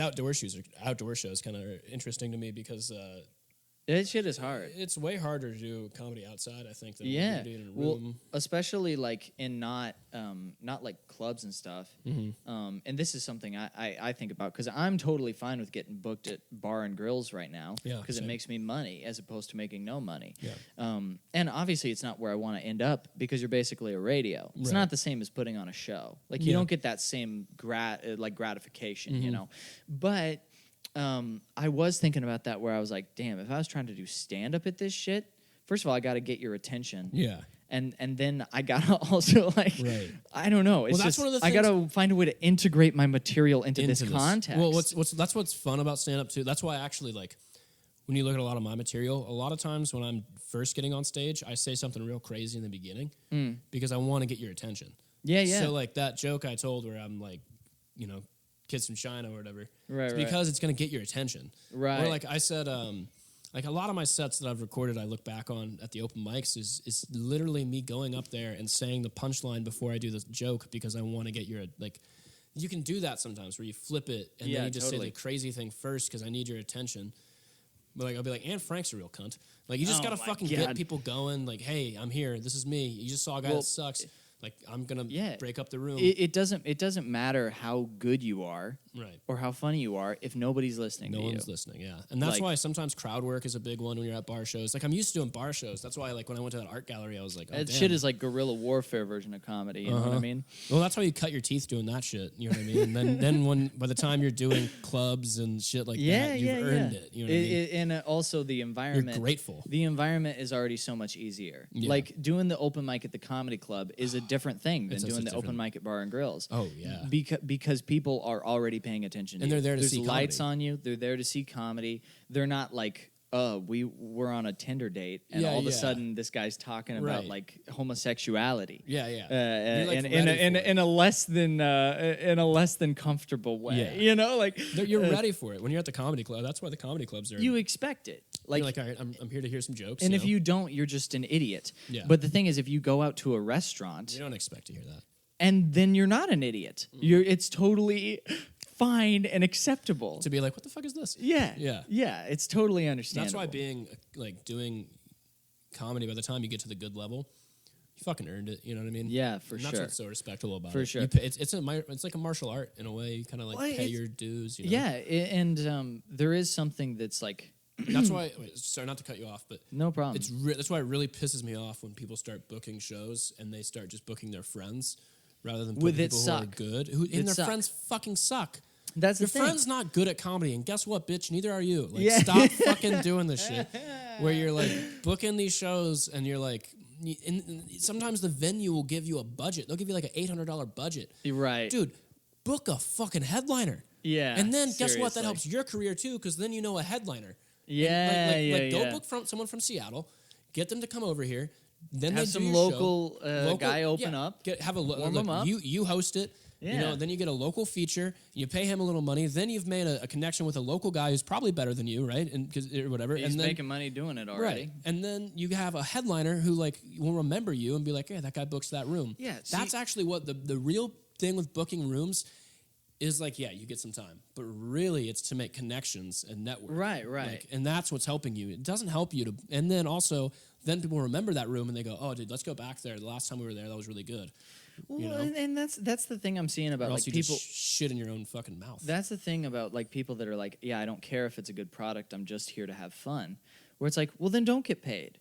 outdoor shows kind of interesting to me because that shit is hard. it's way harder to do comedy outside, I think, than Yeah, do it in a well, room. especially like in not like clubs and stuff. Mm-hmm. And this is something I think about because I'm totally fine with getting booked at bar and grills right now because it same. makes me money as opposed to making no money. Yeah. And obviously it's not where I want to end up because you're basically a radio. It's Right. not the same as putting on a show. Like you don't get that same gratification, But I was thinking about that where I was like, damn, if I was trying to do stand-up at this shit, first of all, I got to get your attention. Yeah. And then I got to also, like, Right. I don't know. It's Well, that's just, one of the I got things- to find a way to integrate my material into this context. Well, that's what's fun about stand-up, too. That's why I actually, like, when you look at a lot of my material, a lot of times when I'm first getting on stage, I say something real crazy in the beginning because I want to get your attention. Yeah. So, like, that joke I told where I'm, like, kids from China or whatever. Right, it's because it's going to get your attention. Right. Or, like I said, like, a lot of my sets that I've recorded, I look back on at the open mics is literally me going up there and saying the punchline before I do the joke because I want to get your, like, you can do that sometimes where you flip it and then you just say the crazy thing first because I need your attention. But, like, I'll be like, Anne Frank's a real cunt. Like, you just got to fucking get people going. Like, hey, I'm here. This is me. You just saw a guy that sucks. Like, I'm going to break up the room. It doesn't matter how good you are right. or how funny you are if nobody's listening to you. No one's listening, yeah. And that's Like- why sometimes crowd work is a big one when you're at bar shows. Like, I'm used to doing bar shows. That's why, like, when I went to that art gallery, I was like, oh, That damn. shit is like guerrilla warfare version of comedy. You know what I mean? Well, that's why you cut your teeth doing that shit. You know what I mean? And then when by the time you're doing clubs and shit like that, you've earned it. You know what I mean? And also the environment. You're grateful. The environment is already so much easier. Yeah. Like doing the open mic at the comedy club is a different thing than It's doing the different. open mic at bar and grills. Oh, yeah. Because people are already paying attention to And you. they're there to There's see lights comedy. on you. They're there to see comedy. They're not like, we're on a Tinder date, and all of a sudden this guy's talking about Right. like homosexuality. Yeah. In, like, in, ready in, for it. in a less than comfortable way, Yeah. like You're ready for it. When you're at the comedy club, that's why the comedy clubs are. you expect it. You're like, all right, I'm here to hear some jokes. And if know? you don't, you're just an idiot. Yeah. But the thing is, if you go out to a restaurant, You don't expect to hear that. and then you're not an idiot. It's totally fine and acceptable. To be like, what the fuck is this? Yeah. Yeah. Yeah, it's totally understandable. That's why doing comedy, by the time you get to the good level, you fucking earned it. You know what I mean? Yeah, for And that's sure. what's so respectable about For it. sure. You pay, it's like a martial art in a way. You kind of like Well, pay it's- your dues. You know? Yeah, and there is something that's like, That's why. Sorry, not to cut you off, but no problem. that's why it really pisses me off when people start booking shows and they start just booking their friends rather than booking people who are good. And their suck. friends fucking suck. That's the Your thing. friend's not good at comedy, and guess what, bitch? Neither are you. Like, Yeah. stop fucking doing this shit. Where you're like booking these shows, and you're like, sometimes the venue will give you a budget. They'll give you like an $800 budget. Right. Dude, book a fucking headliner. Yeah. And then guess what? seriously. That helps your career too, because then you know a headliner. Yeah, Like, yeah. go book someone from Seattle, get them to come over here. Then Have they some do your local, show. guy open up. Have a warm them up. You host it. You Yeah. know, then you get a local feature. You pay him a little money. Then you've made a connection with a local guy who's probably better than you, right? And or whatever. He's and then, making money doing it already. right. And then you have a headliner who like will remember you and be like, "Yeah, that guy books that room." Yeah, That's actually what the real thing with booking rooms is like, yeah, you get some time, but really it's to make connections and network. Right. Like, and that's what's helping you. It doesn't help you to, and then also, then people remember that room and they go, oh, dude, let's go back there. The last time we were there, that was really good. Well, you know? and that's the thing I'm seeing about Or like else you people. just shit in your own fucking mouth. That's the thing about like people that are like, yeah, I don't care if it's a good product. I'm just here to have fun. Where it's like, well, then don't get paid.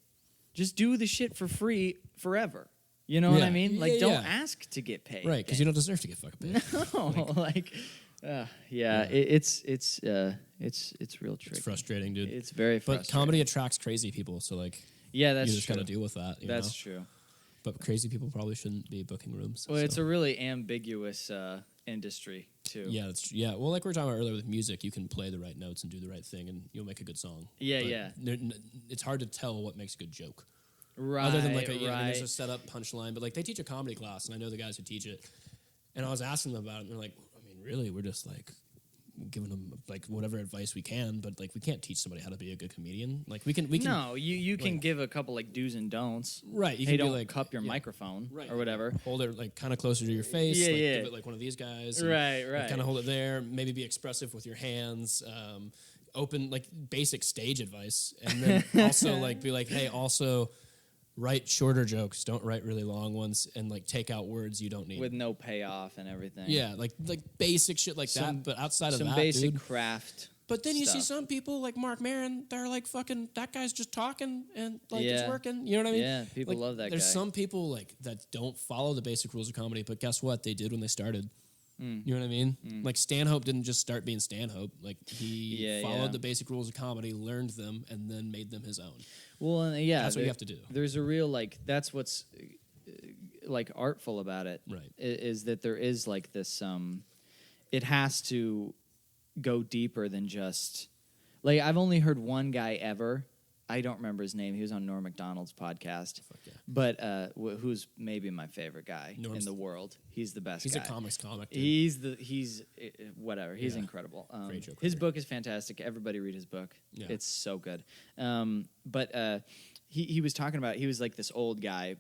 Just do the shit for free forever. You know what I mean? Like, don't ask to get paid. Right, because you don't deserve to get fucking paid. No, it's real tricky. It's frustrating, dude. It's very frustrating. But comedy attracts crazy people, so like, yeah, that's you just true. got to deal with that. That's true. But crazy people probably shouldn't be booking rooms. Well, it's a really ambiguous industry too. Yeah. Well, like we were talking about earlier with music, you can play the right notes and do the right thing, and you'll make a good song. Yeah. It's hard to tell what makes a good joke. Right. Other than like there's a setup punchline, but like they teach a comedy class, and I know the guys who teach it, and I was asking them about it, and they're like, I mean, really, we're just like giving them like whatever advice we can, but like we can't teach somebody how to be a good comedian. Like we can. No, you can give a couple like do's and don'ts. Right. You hey, can don't be like, cup your microphone or whatever. Hold it like kind of closer to your face. Give it like one of these guys. Right. Kind of hold it there. Maybe be expressive with your hands. Open like basic stage advice, and then also like be like, hey, also write shorter jokes. Don't write really long ones, and like take out words you don't need with no payoff and everything. Yeah, like basic shit like that. But outside of that, some basic dude, craft. But then you stuff. see some people like Mark Maron, they're like fucking, that guy's just talking and like it's working. You know what I mean? Yeah, people like, love that There's guy. some people like that don't follow the basic rules of comedy, but guess what? They did when they started. You know what I mean? Like Stanhope didn't just start being Stanhope. Like he followed the basic rules of comedy, learned them, and then made them his own. Well, and that's what you have to do. There's a real like that's what's like artful about it. Right. Is that there is like this it has to go deeper than just like I've only heard one guy ever. I don't remember his name. He was on Norm Macdonald's podcast. But who's maybe my favorite guy in the world. He's the best guy. He's a comics comic, dude. He's whatever. He's incredible. Great joke his book is fantastic. Everybody read his book. Yeah. It's so good. But he was talking about, he was like this old guy,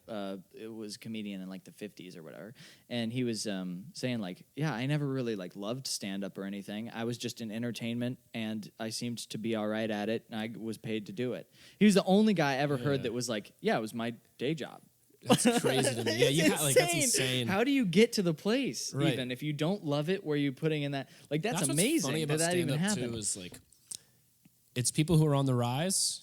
it was a comedian in like the 50s or whatever, and he was saying like, yeah, I never really like loved stand-up or anything. I was just in entertainment, and I seemed to be all right at it, and I was paid to do it. He was the only guy I ever heard that was like, yeah, it was my day job. That's crazy to me. Yeah, you like that's insane. How do you get to the place Right. even if you don't love it? Where you putting in that? Like that's amazing. What's funny about that even stand-up happened. too is like, it's people who are on the rise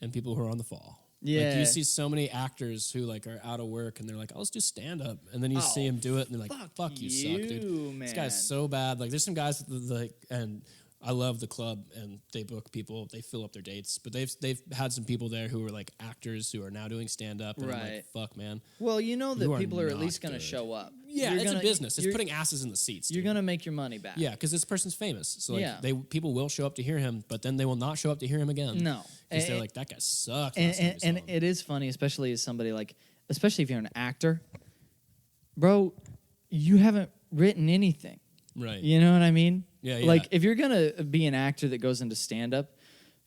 and people who are on the fall. Yeah. Like you see so many actors who like are out of work and they're like, oh, let's do stand up. And then you see them do it and they're like, fuck you suck, dude. Man. This guy's so bad. Like there's some guys that, like, and I love the club and they book people, they fill up their dates, but they've had some people there who are like actors who are now doing stand up and I'm like, fuck, man. Well, you know that You are people are at not least going to good. show up. Yeah, it's a business. It's putting asses in the seats. You're Dude. going to make your money back. Yeah, because this person's famous. So like people will show up to hear him, but then they will not show up to hear him again. No. Because they're like, that guy sucks. And it is funny, especially as somebody like, especially if you're an actor. Bro, you haven't written anything. Right. You know what I mean? Yeah. Like, if you're going to be an actor that goes into stand-up,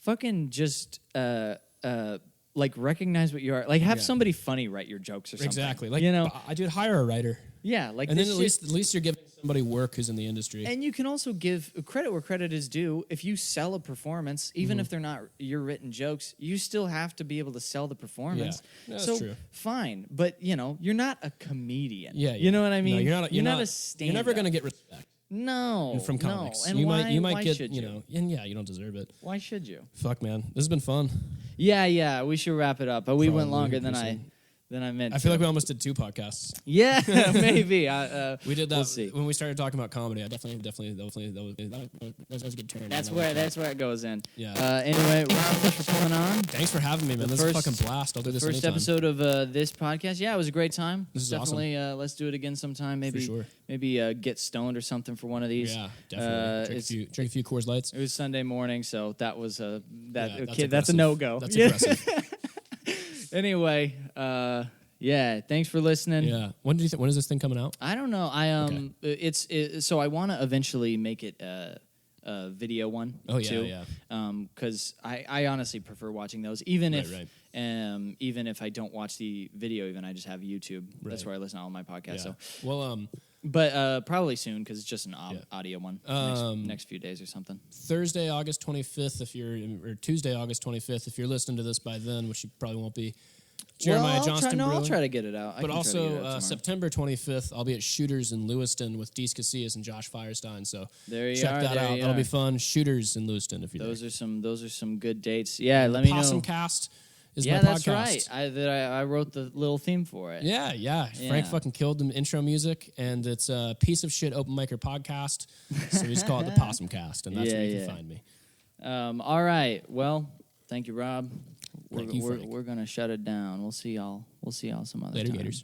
fucking just, like, recognize what you are. Like, have somebody funny write your jokes or something. Exactly. Like, you know? I did hire a writer. Yeah. Like, And then at least you're giving somebody work who's in the industry. And you can also give credit where credit is due. If you sell a performance, even if they're not your written jokes, you still have to be able to sell the performance. Yeah, that's so true. Fine, but you know you're not a comedian. Yeah, you know what I mean. No, you're not a stand. You're never gonna get respect. No, from comics. No. And you why, might why get should you know, and you don't deserve it. Why should you? Fuck, man, this has been fun. Yeah. We should wrap it up, but we went Probably longer than I meant. I feel like we almost did 2 podcasts. Yeah, maybe. We did that We'll see. when we started talking about comedy. I definitely that was a good turn. That's where it goes in. Yeah. Anyway, Rob, thanks for coming on. Thanks for having me, man. This is a fucking blast. I'll do this First anytime. episode of this podcast. Yeah, it was a great time. This is definitely let's do it again sometime. Maybe For sure. Maybe get stoned or something for one of these. Yeah, definitely. Drink a few Coors Lights. It was Sunday morning, so that was that's a aggressive. no-go. That's aggressive. Anyway, yeah, thanks for listening. Yeah. When is this thing coming out? I don't know. So I want to eventually make it a video one. Oh yeah, too. yeah. Because I honestly prefer watching those, even Right. if I don't watch the video, even I just have YouTube. That's Right. where I listen to all my podcasts. Yeah. So Well, But probably soon because it's just an audio one. Next few days or something. Thursday, August 25th, or Tuesday, August 25th, if you're listening to this by then, which you probably won't be. Jeremiah Johnston Brewing. I'll try to get it out. But also September 25th, I'll be at Shooters in Lewiston with Dees Casillas and Josh Firestein. So check that out. That'll be fun. Shooters in Lewiston if you're there. Those are some good dates. Yeah, let me know. Possum Cast is my podcast. Yeah, that's right. I wrote the little theme for it. Yeah. Frank fucking killed the intro music, and it's a piece of shit open micer podcast. So we just call it the Possum Cast, and that's where you can find me. All right. Well, thank you, Rob. Thank you, Frank. We're gonna shut it down. We'll see y'all some other time. Later, Gators.